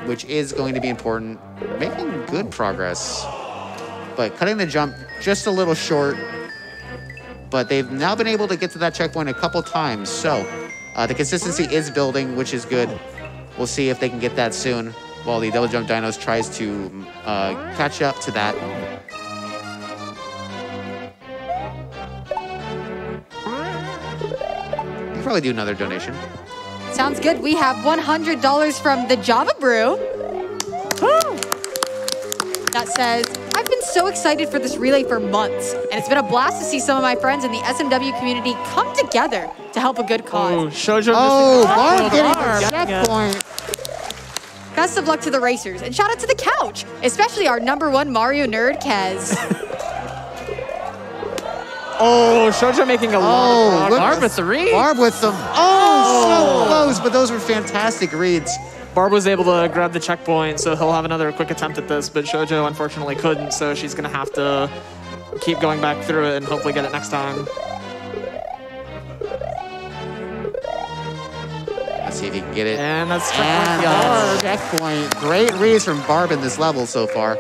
which is going to be important. Making good progress, but cutting the jump just a little short. But they've now been able to get to that checkpoint a couple times. So the consistency is building, which is good. We'll see if they can get that soon while the Double Jump Dinos tries to catch up to that. probably do another donation. Sounds good. We have $100 from the Java Brew. Woo! That says, I've been so excited for this relay for months, and it's been a blast to see some of my friends in the SMW community come together to help a good cause. Oh, Shoujo Barb getting Barb. the checkpoint. Best of luck to the racers, and shout out to the couch, especially our #1 Mario nerd, Kez. Oh, Shoujo making a lot of progress. Barb with the read. Barb with them. Oh, so close, but those were fantastic reads. Barb was able to grab the checkpoint, so he'll have another quick attempt at this, but Shoujo unfortunately couldn't, so she's going to have to keep going back through it and hopefully get it next time. Let's see if he can get it. And that's And checkpoint. checkpoint. Great reads from Barb in this level so far.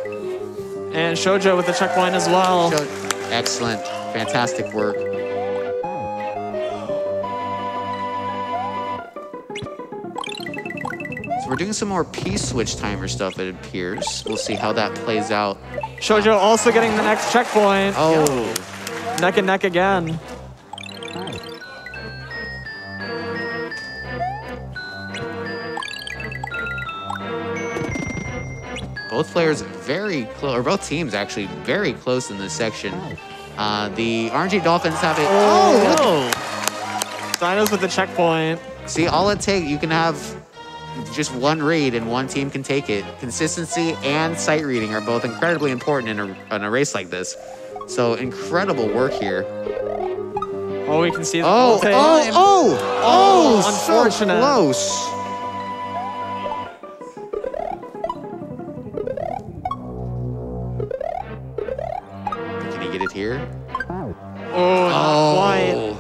And Shoujo with the checkpoint as well. Excellent. Fantastic work. So we're doing some more P-switch timer stuff, it appears. We'll see how that plays out. Shoujo also getting the next checkpoint. Oh. Neck and neck again. Both players very close, or both teams actually very close in this section. The RNG Dolphins have it. Oh! Dinos with the checkpoint. See, all it takes, you can have just one read and one team can take it. Consistency and sight reading are both incredibly important in a race like this. So incredible work here. Oh, we can see the Oh, voltage. So unfortunate. close. Can he get it here? Oh, not quite.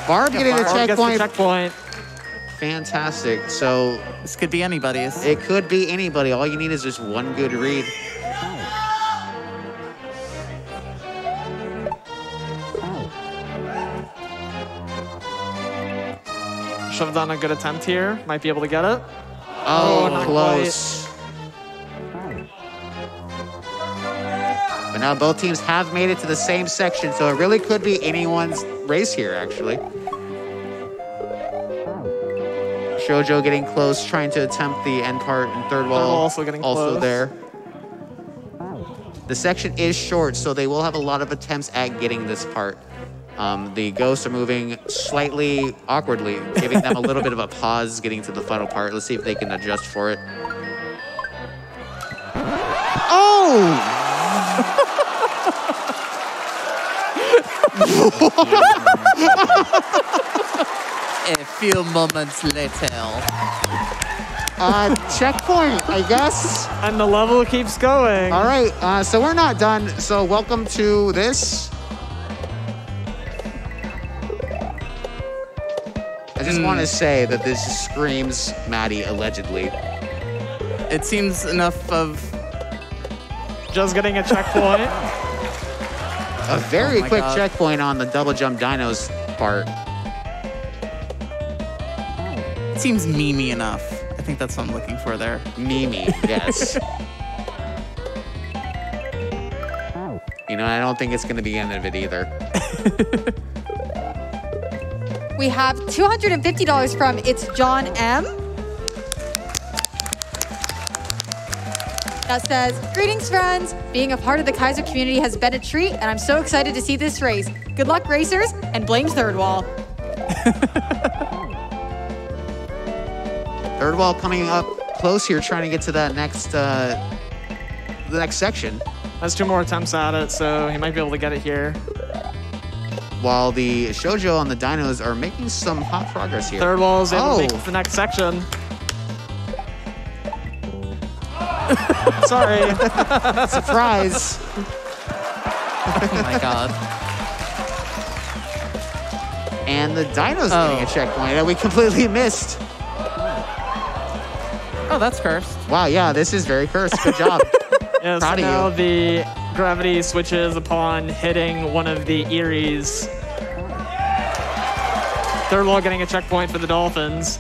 Barb getting the Barb gets the checkpoint. checkpoint. Fantastic. So This could be anybody's. it could be anybody. All you need is just one good read. Shoved on a good attempt here. Might be able to get it. Oh, not close. But now both teams have made it to the same section, so it really could be anyone's race here, actually. Shoujo getting close, trying to attempt the end part, and ThirdWall also getting close. there. The section is short, so they will have a lot of attempts at getting this part. The ghosts are moving slightly awkwardly, giving them a little bit of a pause getting to the final part. Let's see if they can adjust for it. Oh! A few moments later. Checkpoint, I guess. And the level keeps going. All right, so we're not done. So welcome to this. I just want to say that this screams Maddie allegedly. It seems enough of... Just getting a checkpoint. A very my quick God. checkpoint on the double jump dinos part. It seems memey enough. I think that's what I'm looking for there. Mimi, yes. You know, I don't think it's going to be the end of it either. We have $250 from It's John M. That says, greetings, friends. Being a part of the Kaiser community has been a treat, and I'm so excited to see this race. Good luck, racers, and blame ThirdWall. ThirdWall coming up close here, trying to get to that next, the next section. Has 2 more attempts at it, so he might be able to get it here. While the Shoujo on the dinos are making some hot progress here. ThirdWall is able to make it to the next section. Sorry. Surprise. Oh my God. And the dinos getting a checkpoint that we completely missed. Oh, that's cursed. Wow, yeah, this is very cursed. Good job. Yeah, so Proud of now you. the gravity switches upon hitting one of the Eries. ThirdWall getting a checkpoint for the Dolphins.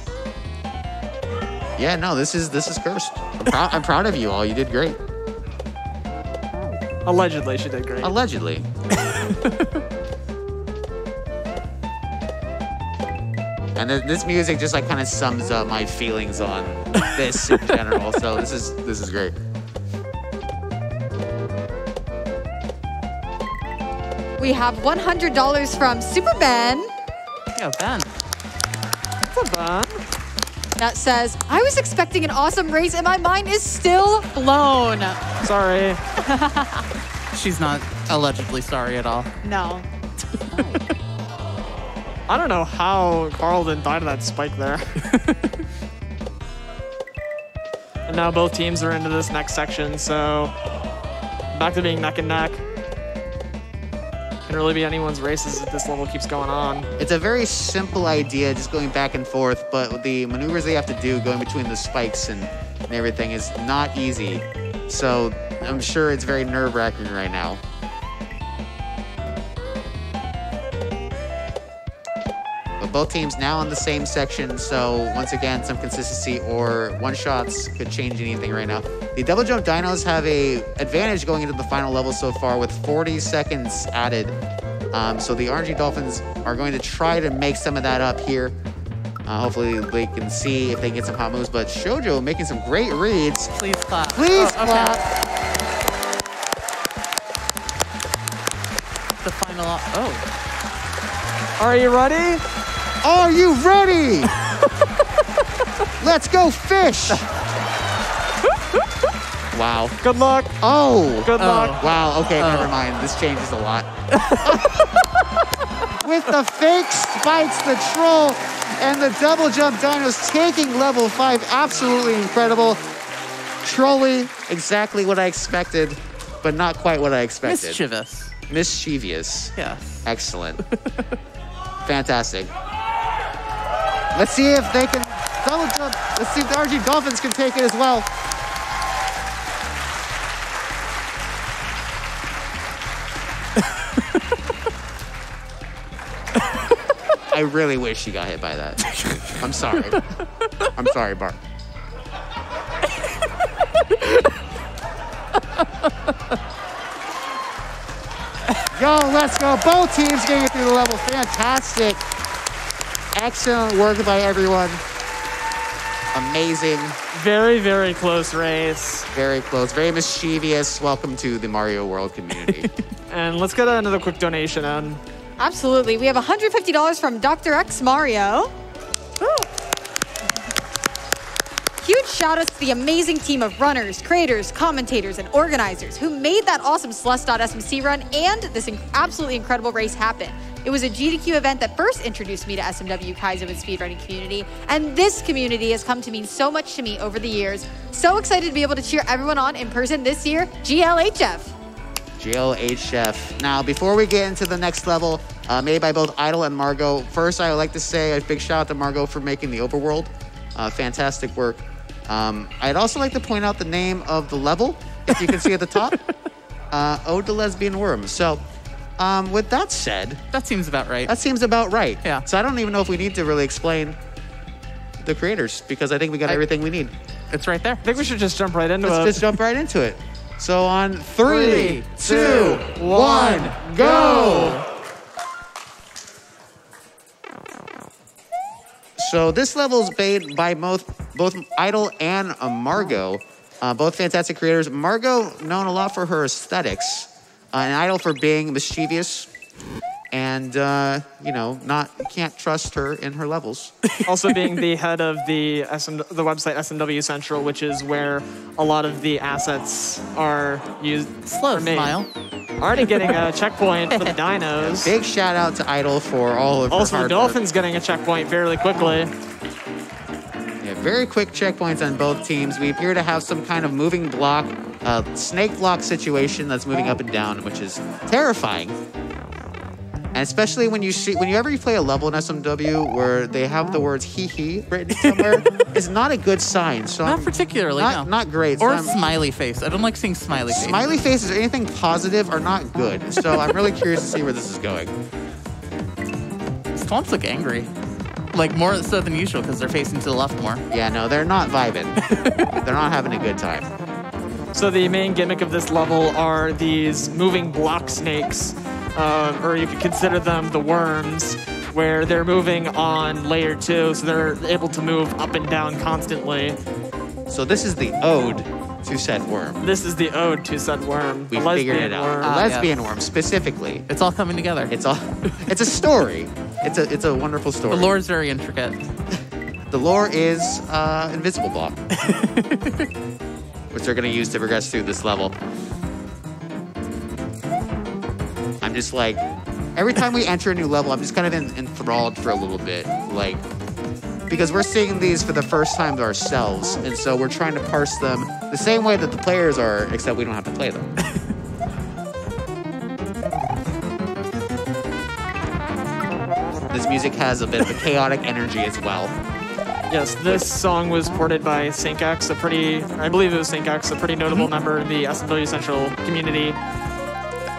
Yeah, no, this is cursed. I'm proud of you all. You did great. Allegedly, she did great. Allegedly. And this music just like kind of sums up my feelings on this in general. So this is great. We have $100 from Super Ben. Yeah, Ben. What's up, Ben? That says, I was expecting an awesome race and my mind is still blown. Sorry. She's not allegedly sorry at all. No. I don't know how Carl didn't die to that spike there. And now both teams are into this next section, so back to being neck and neck. Can really be anyone's races if this level keeps going on. It's a very simple idea, just going back and forth, but the maneuvers they have to do going between the spikes and everything is not easy. So I'm sure it's very nerve-wracking right now. But both teams now in the same section, so once again, some consistency or one-shots could change anything right now. The double jump dinos have a advantage going into the final level so far with 40 seconds added. So the RNG Dolphins are going to try to make some of that up here. Hopefully they can see if they can get some hot moves, but Shoujo making some great reads. Please clap. Please Oh, okay. clap. The final. Oh. Are you ready? Are you ready? Let's go fish. Wow. Good luck. Oh. Good luck. Wow. Okay, never mind. This changes a lot. With the fake spikes, the troll, and the double jump dinos taking level 5. Absolutely incredible. Trolly, exactly what I expected, but not quite what I expected. Mischievous. Mischievous. Yes. Excellent. Fantastic. Let's see if they can double jump. Let's see if the RG Dolphins can take it as well. I really wish she got hit by that. I'm sorry. I'm sorry, Bart. Yo, let's go. Both teams getting it through the level. Fantastic. Excellent work by everyone. Amazing. Very, very close race. Very close. Very mischievous. Welcome to the Mario World community. And let's get another quick donation in. Absolutely. We have $150 from Dr. X Mario. Huge shout outs to the amazing team of runners, creators, commentators, and organizers who made that awesome Celeste.smc run and this absolutely incredible race happen. It was a GDQ event that first introduced me to SMW Kaizo and speedrunning community, and this community has come to mean so much to me over the years. So excited to be able to cheer everyone on in person this year. GLHF. GLHF. Now, before we get into the next level, made by both Idol and Margot, first I would like to say a big shout out to Margot for making the overworld. Fantastic work. I'd also like to point out the name of the level, if you can see at the top. Ode to Lesbian Worm. So, with that said... That seems about right. That seems about right. Yeah. So I don't even know if we need to really explain the creators, because I think we got everything we need. It's right there. I think we should just jump right into it. Let's just jump right into it. So on 3, 2, 1, go! So this level is made by both Idol and Margot, both fantastic creators. Margot known a lot for her aesthetics, and Idol for being mischievous, and you know, can't trust her in her levels. Also being the head of the website SMW Central, which is where a lot of the assets are used. Slow smile. Already getting a checkpoint for the dinos. Big shout out to Idol for all of her Also, the hard Dolphins getting a checkpoint fairly quickly. Yeah, very quick checkpoints on both teams. We appear to have some kind of moving block, snake block situation that's moving up and down, which is terrifying. And especially when you whenever you play a level in SMW where they have the words "hee hee" written somewhere, it's not a good sign. So Not particularly, no. Not great. Or So smiley face. I don't like seeing smiley face. smiley faces or anything positive are not good. So I'm really curious to see where this is going. Swamps look angry. Like more so than usual because they're facing to the left more. Yeah, no, they're not vibing. They're not having a good time. So the main gimmick of this level are these moving block snakes, or you could consider them the worms, where they're moving on layer 2, so they're able to move up and down constantly. So this is the ode to said worm. This is the ode to said worm. We figured it out. Worm. A lesbian worm, specifically. It's all coming together. It's a story. It's a wonderful story. The lore is very intricate. The lore is invisible block, which they're going to use to progress through this level. I'm just like, every time we enter a new level, I'm just kind of enthralled for a little bit, like, because we're seeing these for the first time to ourselves, and so we're trying to parse them the same way that the players are, except we don't have to play them. This music has a bit of a chaotic energy as well. Yes, this song was ported by SyncX, I believe it was SyncX, a pretty notable member in the SMW Central community.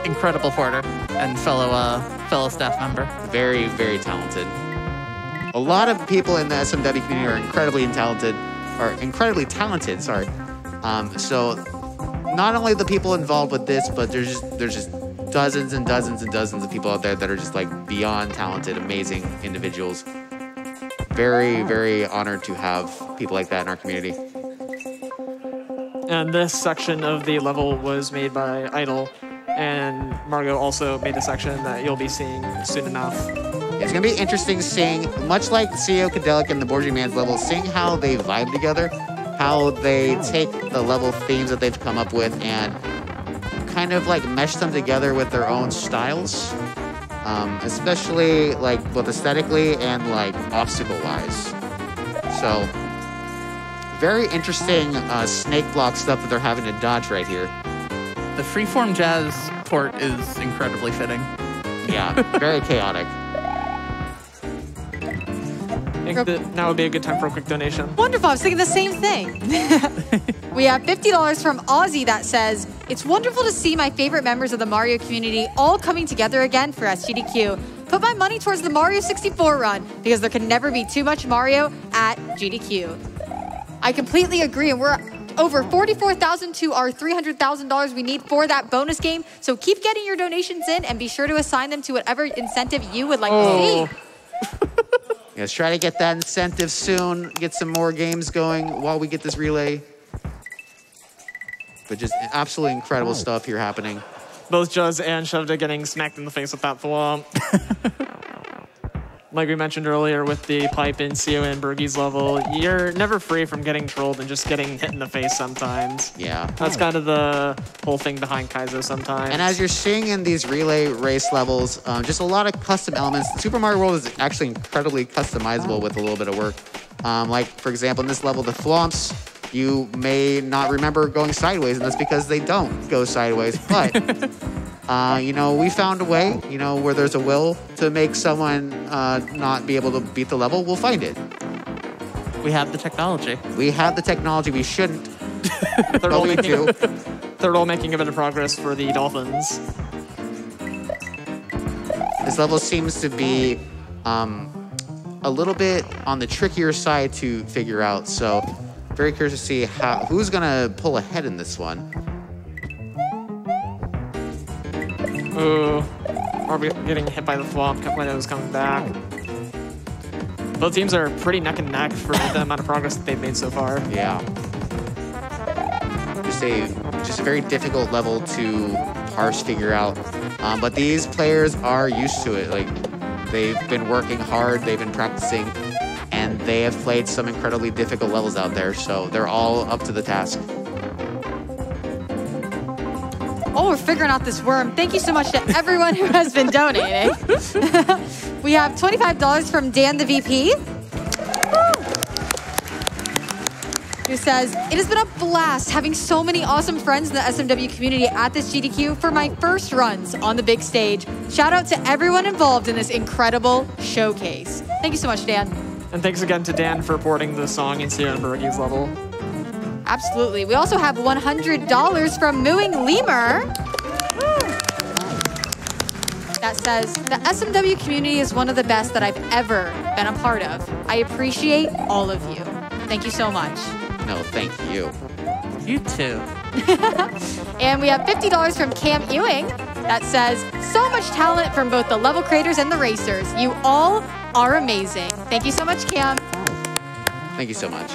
Incredible porter and fellow staff member. Very, very talented. A lot of people in the SMW community are incredibly talented, sorry. So not only the people involved with this, but there's just dozens and dozens and dozens of people out there that are just like beyond talented, amazing individuals. Very, very honored to have people like that in our community. And this section of the level was made by Idle, and Margot also made a section that you'll be seeing soon enough. It's going to be interesting seeing, much like Psychedelic and the Borgia Man's level, seeing how they vibe together, how they take the level themes that they've come up with and kind of like mesh them together with their own styles. Especially like both aesthetically and like obstacle-wise. So, very interesting snake block stuff that they're having to dodge right here. The freeform jazz port is incredibly fitting. Yeah, very chaotic. I think that now would be a good time for a quick donation. Wonderful. I was thinking the same thing. We have $50 from Ozzy that says, "It's wonderful to see my favorite members of the Mario community all coming together again for SGDQ. Put my money towards the Mario 64 run because there can never be too much Mario at GDQ." I completely agree, and we're over $44,000 to our $300,000 we need for that bonus game. So keep getting your donations in and be sure to assign them to whatever incentive you would like to see. Let's try to get that incentive soon, get some more games going while we get this relay. But just absolutely incredible stuff here happening. Both Juz and Shovda getting smacked in the face with that thwomp. Like we mentioned earlier with the pipe in CO and Bergie's level, you're never free from getting trolled and just getting hit in the face sometimes. Yeah. That's kind of the whole thing behind Kaizo sometimes. And as you're seeing in these relay race levels, just a lot of custom elements. Super Mario World is actually incredibly customizable with a little bit of work. Like, for example, in this level, the thwomps, you may not remember going sideways, and that's because they don't go sideways. But, you know, we found a way, you know, where there's a will to make someone not be able to beat the level, we'll find it. We have the technology. We have the technology. We shouldn't, but we do. ThirdWall making a bit of progress for the Dolphins. This level seems to be a little bit on the trickier side to figure out, so very curious to see who's gonna pull ahead in this one. Ooh, are we getting hit by the thwomp when it was coming back? Both teams are pretty neck and neck for the amount of progress that they've made so far. Yeah. Just a very difficult level to parse, figure out. But these players are used to it. Like, they've been working hard, they've been practicing, and they have played some incredibly difficult levels out there, so they're all up to the task. Oh, we're figuring out this worm. Thank you so much to everyone who has been donating. We have $25 from Dan the VP, who says, "It has been a blast having so many awesome friends in the SMW community at this GDQ for my first runs on the big stage. Shout out to everyone involved in this incredible showcase." Thank you so much, Dan. And thanks again to Dan for porting the song in Sierra and Bergie's level. Absolutely. We also have $100 from Mooing Lemur. That says, "The SMW community is one of the best that I've ever been a part of. I appreciate all of you." Thank you so much. No, thank you. You too. And we have $50 from Cam Ewing that says, so much talent from both the level creators and the racers. You all are amazing. Thank you so much, Cam. Thank you so much.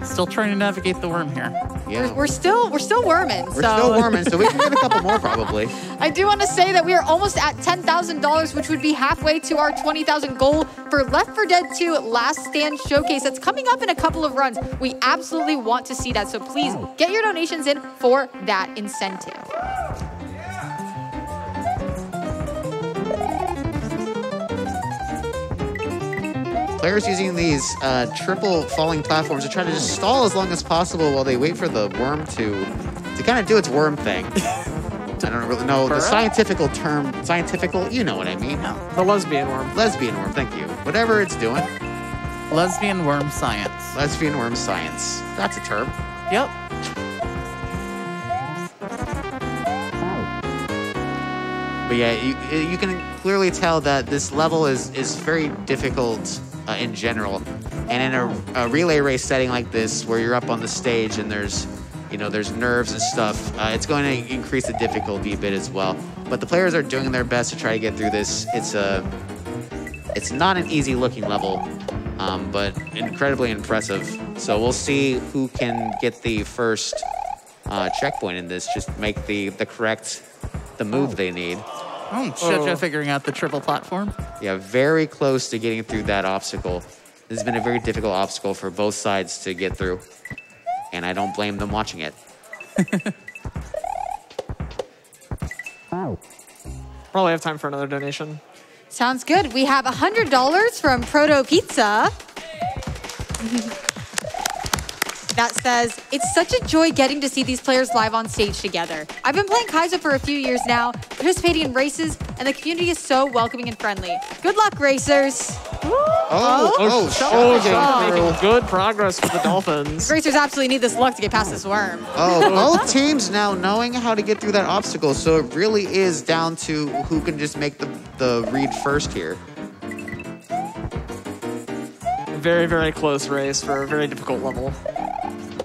Still trying to navigate the worm here. Yeah. We're still worming. We're still worming, so we can get a couple more probably. I do want to say that we are almost at $10,000, which would be halfway to our 20,000 goal for Left 4 Dead 2 Last Stand Showcase. That's coming up in a couple of runs. We absolutely want to see that, so please get your donations in for that incentive. Players using these triple falling platforms to try to just stall as long as possible while they wait for the worm to kind of do its worm thing. I don't really know the scientifical term. Scientifical, you know what I mean. The lesbian worm. Lesbian worm, thank you. Whatever it's doing. Lesbian worm science. Lesbian worm science. That's a term. Yep. But yeah, you can clearly tell that this level is very difficult in general. And in a relay race setting like this, where you're up on the stage and there's nerves and stuff, it's going to increase the difficulty a bit as well. But the players are doing their best to try to get through this. It's not an easy looking level, but incredibly impressive. So we'll see who can get the first checkpoint in this. Just make the move they need. Shoujo figuring out the triple platform. Yeah, very close to getting through that obstacle. This has been a very difficult obstacle for both sides to get through. And I don't blame them watching it. Probably have time for another donation. Sounds good. We have $100 from Proto Pizza. That says, it's such a joy getting to see these players live on stage together. I've been playing Kaizo for a few years now, participating in races, and the community is so welcoming and friendly. Good luck, racers. Making good progress for the Dolphins. Racers absolutely need this luck to get past this worm. Both teams now knowing how to get through that obstacle, so it really is down to who can just make the read first here. Very, very close race for a very difficult level.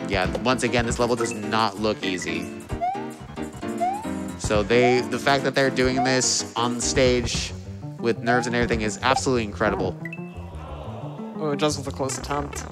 Yeah, once again, this level does not look easy. So the fact that they're doing this on stage with nerves and everything is absolutely incredible. Oh, just with a close attempt.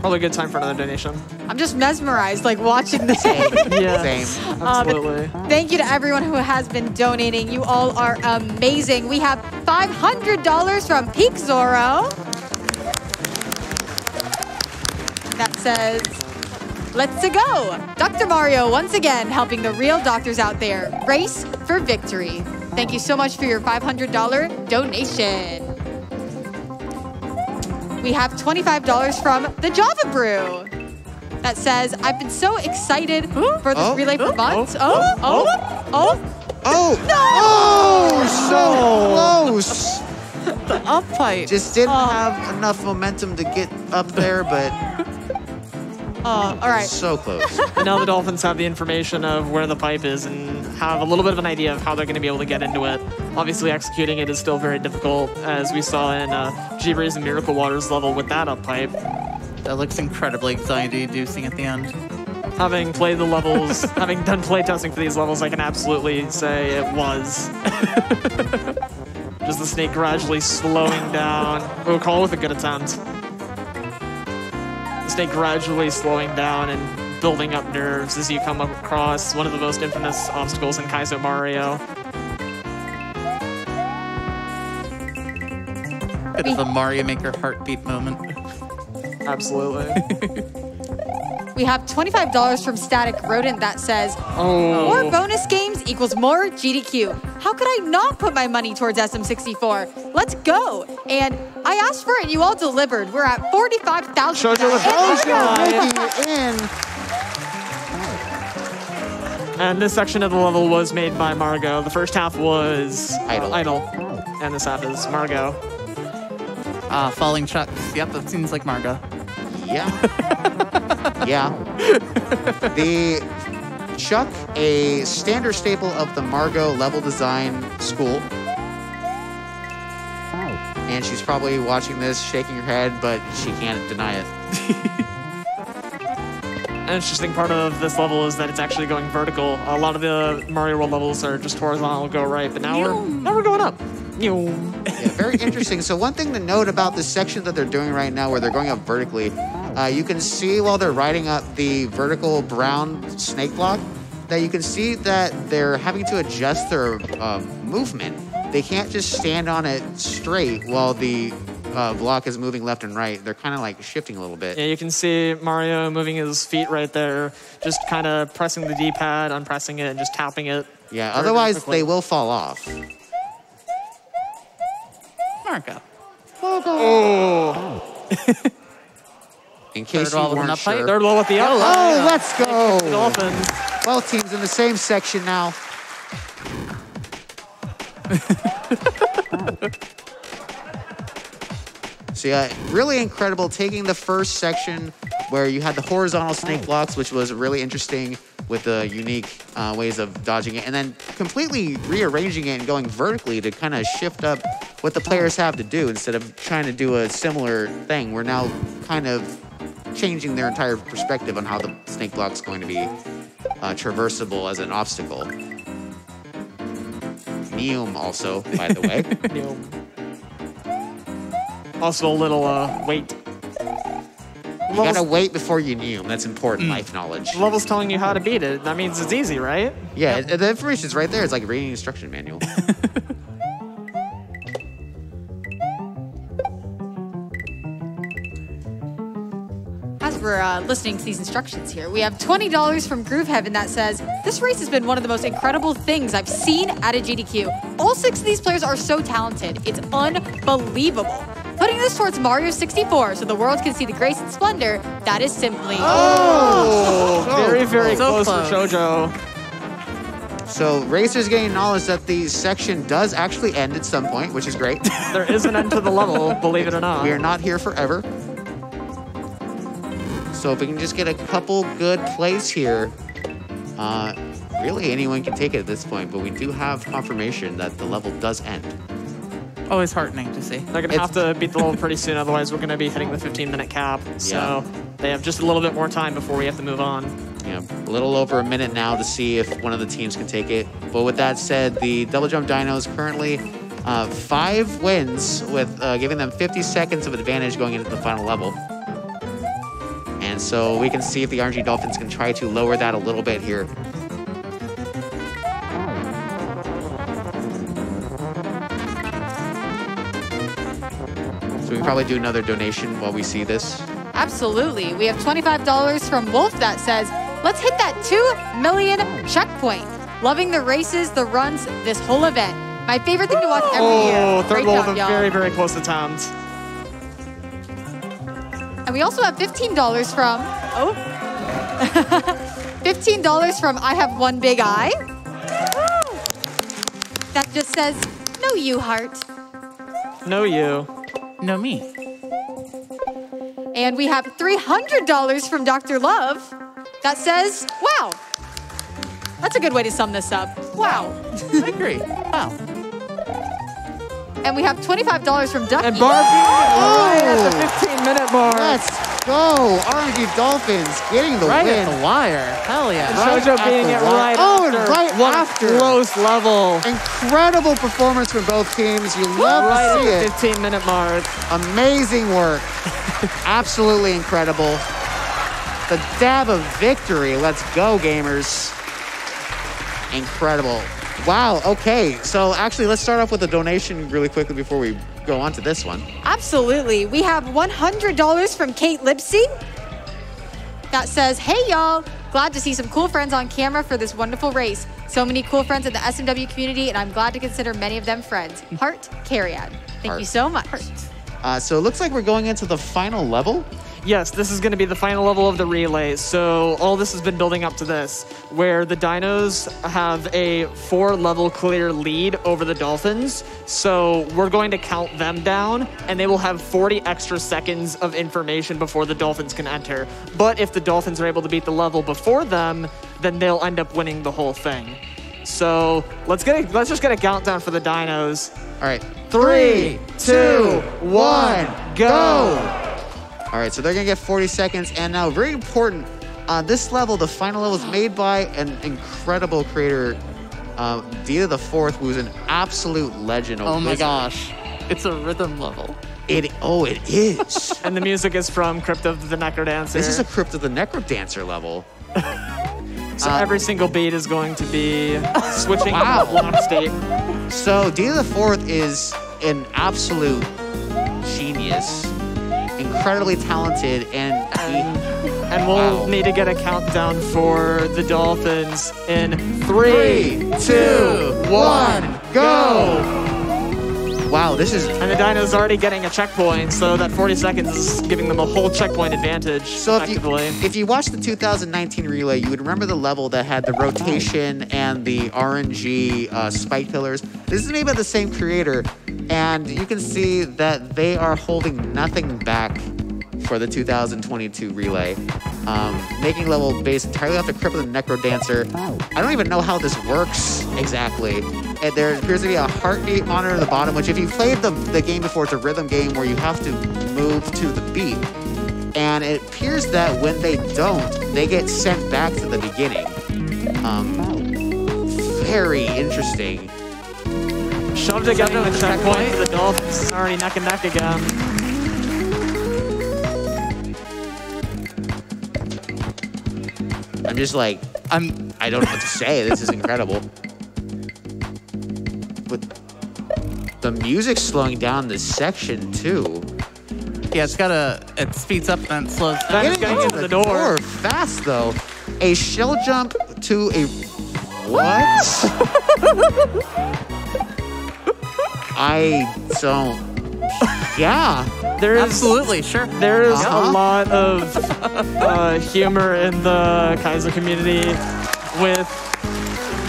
Probably a good time for another donation. I'm just mesmerized, like, watching this. Yeah, same. Absolutely. Thank you to everyone who has been donating. You all are amazing. We have $500 from Peak Zorro. That says, let's go. Dr. Mario, once again, helping the real doctors out there. Race for victory. Thank you so much for your $500 donation. We have $25 from the Java Brew. That says, I've been so excited for this relay for months. No! So close! The up pipe. Just didn't have enough momentum to get up there, but all right. So close. And now the Dolphins have the information of where the pipe is and have a little bit of an idea of how they're going to be able to get into it. Obviously, executing it is still very difficult, as we saw in G-Rays and Miracle Waters level with that up pipe. That looks incredibly anxiety-inducing at the end. Having played the levels, having done play testing for these levels, I can absolutely say it was. Just the snake gradually slowing down. Oh, Carl with a good attempt. The snake gradually slowing down and building up nerves as you come across one of the most infamous obstacles in Kaizo Mario. Bit of a Mario Maker heartbeat moment. Absolutely. We have $25 from Static Rodent that says, more bonus games equals more GDQ. How could I not put my money towards SM64? Let's go. And I asked for it and you all delivered. We're at 45,000. And this section of the level was made by Margot. The first half was Idle. And this half is Margot. Falling chucks. Yep, that seems like Margot. Yeah. Yeah. The Chuck, a standard staple of the Margot level design school. And she's probably watching this, shaking her head, but she can't deny it. An interesting part of this level is that it's actually going vertical. A lot of the Mario World levels are just horizontal, go right, but now we're going up. Yeah, very interesting. So one thing to note about the section that they're doing right now where they're going up vertically, you can see while they're riding up the vertical brown snake block that you can see that they're having to adjust their movement. They can't just stand on it straight while the block is moving left and right. They're kind of like shifting a little bit. Yeah, you can see Mario moving his feet right there, just kind of pressing the D-pad, unpressing it, and just tapping it. Yeah, otherwise they will fall off. Marco. Oh. In case you ThirdWall with an weren't up height. sure. ThirdWall with the up. Oh, let's go. The Dolphins. Both teams in the same section now. So yeah, really incredible taking the first section where you had the horizontal snake blocks, which was really interesting with the unique ways of dodging it, and then completely rearranging it and going vertically to kind of shift up what the players have to do instead of trying to do a similar thing. We're now kind of changing their entire perspective on how the snake block's going to be traversable as an obstacle. Neum also, by the way. Also a little weight. You gotta wait before you neum. That's important life knowledge. The level's telling you how to beat it. That means it's easy, right? Yeah, the information's right there. It's like reading an instruction manual. As we're listening to these instructions here, we have $20 from Groove Heaven that says, this race has been one of the most incredible things I've seen at a GDQ. All 6 of these players are so talented. It's unbelievable. Putting this towards Mario 64 so the world can see the grace and splendor, that is simply... Very, very So close for Shoujo. So Racer's getting knowledge that the section does actually end at some point, which is great. There is an end to the level, believe it or not. We are not here forever. So if we can just get a couple good plays here, really anyone can take it at this point, but we do have confirmation that the level does end. Always heartening to see. They're going to have to beat the level pretty soon, otherwise we're going to be hitting the 15-minute cap. So they have just a little bit more time before we have to move on. Yeah, a little over a minute now to see if one of the teams can take it. But with that said, the Double Jump Dinos currently 5 wins with giving them 50 seconds of advantage going into the final level. And so we can see if the RNG Dolphins can try to lower that a little bit here. So we can probably do another donation while we see this. Absolutely. We have $25 from Wolf that says, let's hit that 2 million checkpoint. Loving the races, the runs, this whole event. My favorite thing to watch every year. Great ThirdWall job, with a y'all. very, very close attempt. And we also have $15 from, $15 from I Have One Big Eye. That just says, no you, heart. No you. No me. And we have $300 from Dr. Love that says, wow. That's a good way to sum this up. Wow. I agree. Wow. And we have $25 from Ducky. And Barbarian right at the 15-minute mark. Let's go! RNG Dolphins getting the Right win. at the wire. Hell yeah. Right Shoujo at beating the it wire. right Oh, and after. right What after. a close level. Incredible performance from both teams. You love Right to see at it. the 15-minute mark. Amazing work. Absolutely incredible. The dab of victory. Let's go, gamers. Incredible. Wow, okay. So actually, let's start off with a donation really quickly before we go on to this one. Absolutely. We have $100 from Kate Lipsy that says, hey, y'all. Glad to see some cool friends on camera for this wonderful race. So many cool friends in the SMW community, and I'm glad to consider many of them friends. Heart, Carrion. Thank Heart. you so much. So it looks like we're going into the final level. Yes, this is going to be the final level of the relay. So all this has been building up to this, where the Dinos have a 4-level clear lead over the Dolphins. So we're going to count them down, and they will have 40 extra seconds of information before the Dolphins can enter. But if the Dolphins are able to beat the level before them, then they'll end up winning the whole thing. So let's just get a countdown for the Dinos. All right, 3, 2, 1, go! All right, so they're gonna get 40 seconds. And now, very important, this level, the final level, is made by an incredible creator, Dia the Fourth, who's an absolute legend. Oh my gosh, it's a rhythm level. It is. And the music is from Crypt of the Necrodancer. This is a Crypt of the Necrodancer level. So every single beat is going to be switching lock state. So Dia the Fourth is an absolute genius, incredibly talented, and we'll need to get a countdown for the Dolphins in 3, 2, 1, go! Wow, this is... And the Dino's already getting a checkpoint, so that 40 seconds is giving them a whole checkpoint advantage, so effectively. if you watched the 2019 relay, you would remember the level that had the rotation and the RNG spike pillars. This is made by the same creator, and you can see that they are holding nothing back for the 2022 relay, making the level based entirely off the Crypt of the Necrodancer. I don't even know how this works exactly. And there appears to be a heartbeat monitor at the bottom, which if you played the game before, it's a rhythm game where you have to move to the beat. And it appears that when they don't, they get sent back to the beginning. Very interesting. Shovda getting a checkpoint for the Dolphins is already neck and neck again. I'm just like, I don't know what to say. This is incredible. But the music's slowing down this section too. Yeah, it speeds up and then it slows down. That's getting into the door. Fast though. A shell jump to a, what? I don't, yeah. Absolutely, sure. There is a lot of humor in the Kaiser community with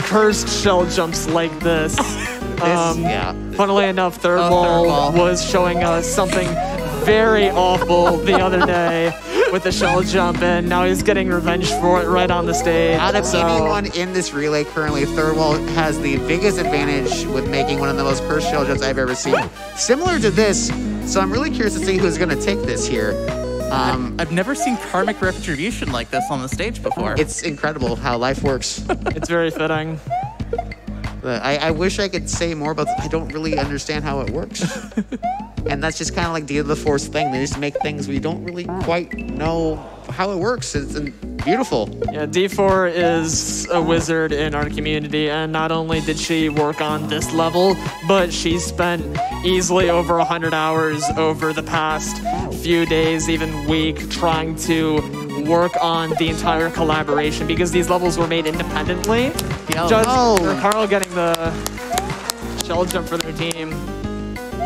cursed shell jumps like this. Funnily enough, ThirdWall was showing us something very awful the other day with the shell jump, and now he's getting revenge for it right on the stage. Out of anyone in this relay currently, ThirdWall has the biggest advantage with making one of the most cursed shell jumps I've ever seen. Similar to this, so I'm really curious to see who's going to take this here. I've never seen karmic retribution like this on the stage before. It's incredible how life works. It's very fitting. I wish I could say more, but I don't really understand how it works. And that's just kind of like Dia the Fourth's thing. They just make things we don't really quite know how it works. It's beautiful. Yeah, D4 is a wizard in our community, and not only did she work on this level, but she spent easily over 100 hours over the past few days, even week, trying to work on the entire collaboration, because these levels were made independently. Carl getting the shell jump for their team.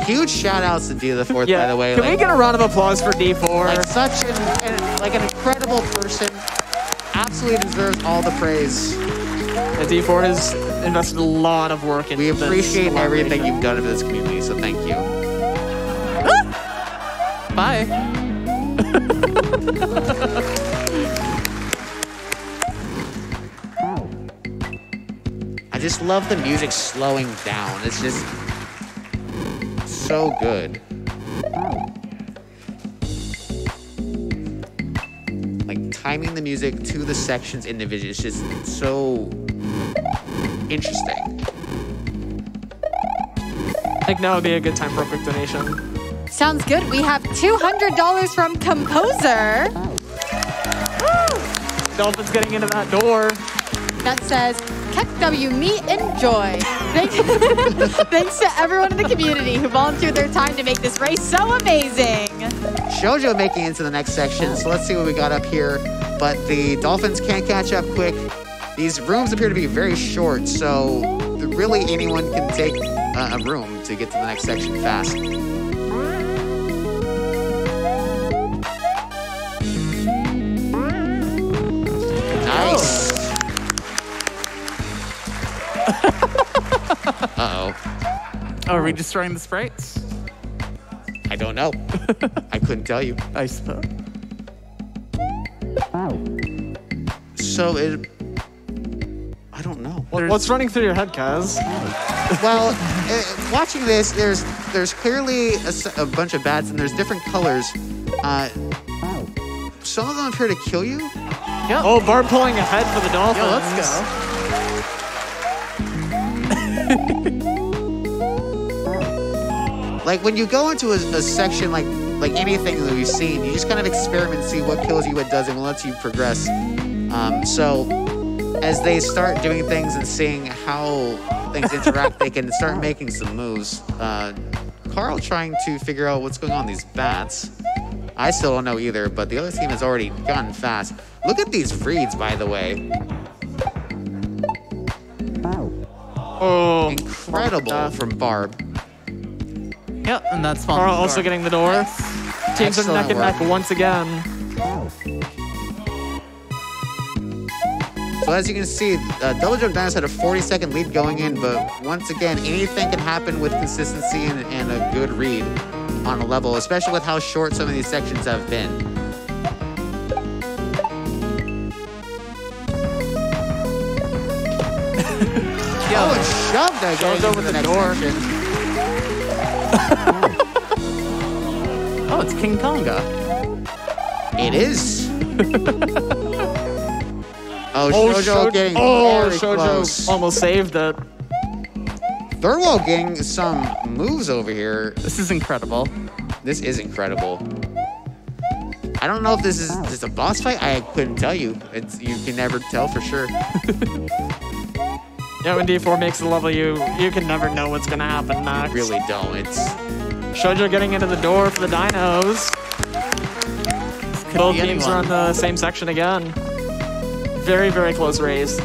Huge shout outs to Dia the Fourth, by the way. Can we get a round of applause for D4? Like such an incredible person. Absolutely deserves all the praise. Yeah, D4 has invested a lot of work in this. We appreciate everything you've done for this community, so thank you. Bye. I just love the music slowing down. It's just so good. Like timing the music to the sections individually is just so interesting. I think now would be a good time for a quick donation. Sounds good. We have $200 from Composer. Dolphin's getting into that door. That says, Keck W, me enjoy. Thanks to everyone in the community who volunteered their time to make this race so amazing. Shoujo making it into the next section, so let's see what we got up here. But the Dolphins can't catch up quick. These rooms appear to be very short, so really anyone can take a room to get to the next section fast. Nice. Uh-oh. Oh, are we destroying the sprites? I don't know. I couldn't tell you. I suppose. So don't know. What's running through your head, Kaz? Well, watching this, there's clearly a bunch of bats, and there's different colors. Some of them appear to kill you. Yep. Oh, Barb pulling ahead for the Dolphins. Yo, let's go. Like when you go into a section like anything that we've seen, you just kind of experiment and see what kills you, what doesn't, what lets you progress. So as they start doing things and seeing how things interact, they can start making some moves. Carl trying to figure out what's going on with these bats. I still don't know either, but the other team has already gone fast. Look at these reads, by the way. Oh, incredible from Barb. Yep, and that's fun. Carl also getting the door. Nice. Teams are neck and neck once again. So as you can see, Double Jump Dinos had a 40-second lead going in, but once again, anything can happen with consistency and a good read on a level, especially with how short some of these sections have been. Oh, and Shovda goes over the door. Oh, it's King Konga. It is. Oh, Shoujo getting very Shoujo close. Almost saved it. ThirdWall getting some moves over here. This is incredible. This is incredible. I don't know if this is just a boss fight. I couldn't tell you. You can never tell for sure. Yeah, when D4 makes the level, you can never know what's gonna happen next. You really don't. It's Shoujo getting into the door for the dinos. Both teams are on the same section again. Very, very close race.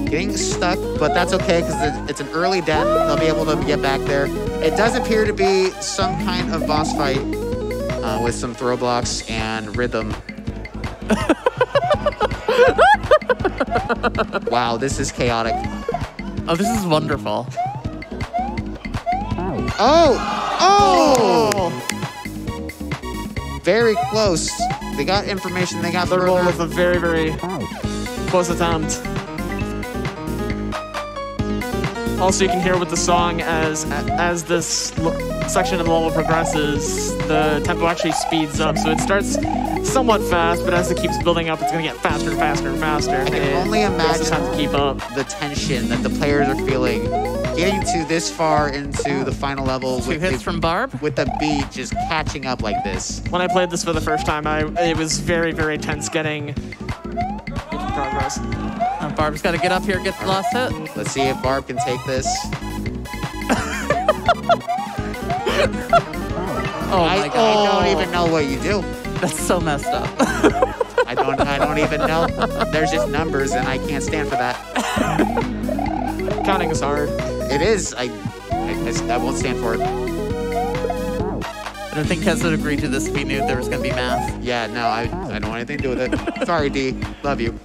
Getting stuck, but that's okay because it's an early death. They'll be able to get back there. It does appear to be some kind of boss fight with some throw blocks and rhythm. Wow, this is chaotic. Oh, this is wonderful. Oh! Oh! Very close. They got information. They got ThirdWall with a very, very close attempt. Also, you can hear with the song as this section of the level progresses, the tempo actually speeds up. So it starts somewhat fast, but as it keeps building up, it's going to get faster and faster and faster. I can only imagine time to keep up. The tension that the players are feeling, getting to this far into the final level. Two hits from Barb. With the beat just catching up like this. When I played this for the first time, it was very, very tense making progress. Barb's got to get up here, get the last hit. Let's see if Barb can take this. Oh my God! I don't even know what you do. That's so messed up. I don't even know. There's just numbers, and I can't stand for that. Counting is hard. It is. I won't stand for it. I don't think Kez would agree to this if he knew there was going to be math. Yeah, no, I don't want anything to do with it. Sorry, D. Love you.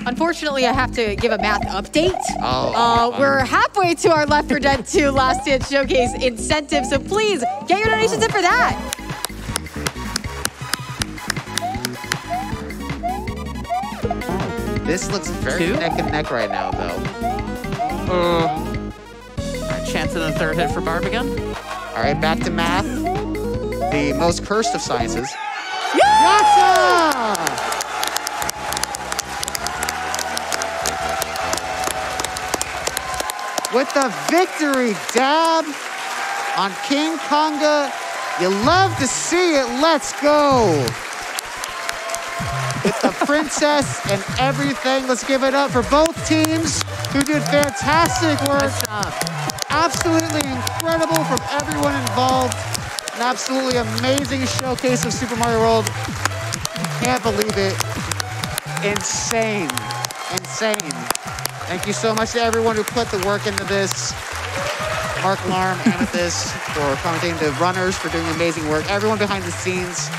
Unfortunately, I have to give a math update. Oh, we're halfway to our Left 4 Dead 2 Last Dance Showcase incentive, so please get your donations in for that. This looks very neck and neck right now, though. All right, chance of the third hit for Barb again. All right, back to math. The most cursed of sciences. Gotcha! With the victory dab on King Konga. You love to see it. Let's go. With the princess and everything. Let's give it up for both teams who did fantastic work. Nice job. Absolutely incredible from everyone involved. An absolutely amazing showcase of Super Mario World. Can't believe it. Insane. Insane. Thank you so much to everyone who put the work into this. Mark Larm, Amethyst, for commentating, the runners for doing amazing work. Everyone behind the scenes.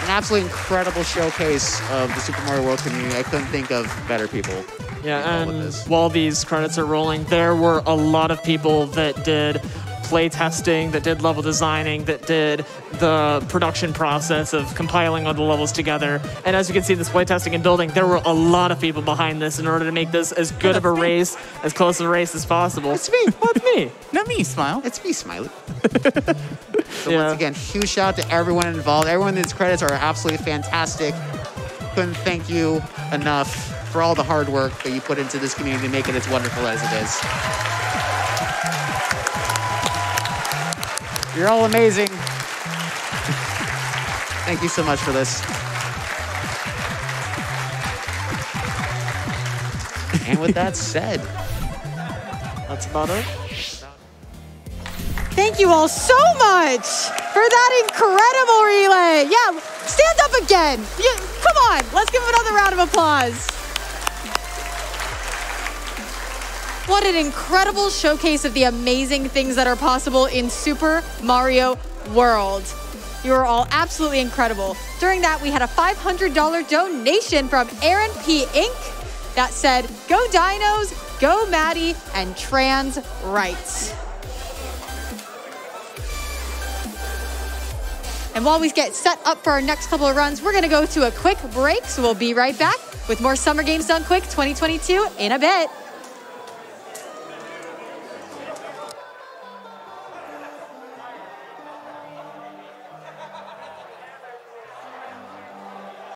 An absolutely incredible showcase of the Super Mario World community. I couldn't think of better people. Yeah, and while these credits are rolling, there were a lot of people that did play testing, that did level designing, that did the production process of compiling all the levels together. And as you can see, this play testing and building, there were a lot of people behind this in order to make this as good of a race, as close of a race as possible. It's me. Well, it's me. Not me, Smile. It's me, Smiley. So once again, huge shout out to everyone involved. Everyone in these credits are absolutely fantastic. Couldn't thank you enough for all the hard work that you put into this community to make it as wonderful as it is. You're all amazing. Thank you so much for this. And with that said, That's about it. Thank you all so much for that incredible relay. Yeah, stand up again. Yeah, come on, let's give him another round of applause. What an incredible showcase of the amazing things that are possible in Super Mario World. You are all absolutely incredible. During that, we had a $500 donation from Aaron P. Inc. that said, go Dinos, go Maddie, and trans rights. And while we get set up for our next couple of runs, we're gonna go to a quick break, so we'll be right back with more Summer Games Done Quick 2022 in a bit.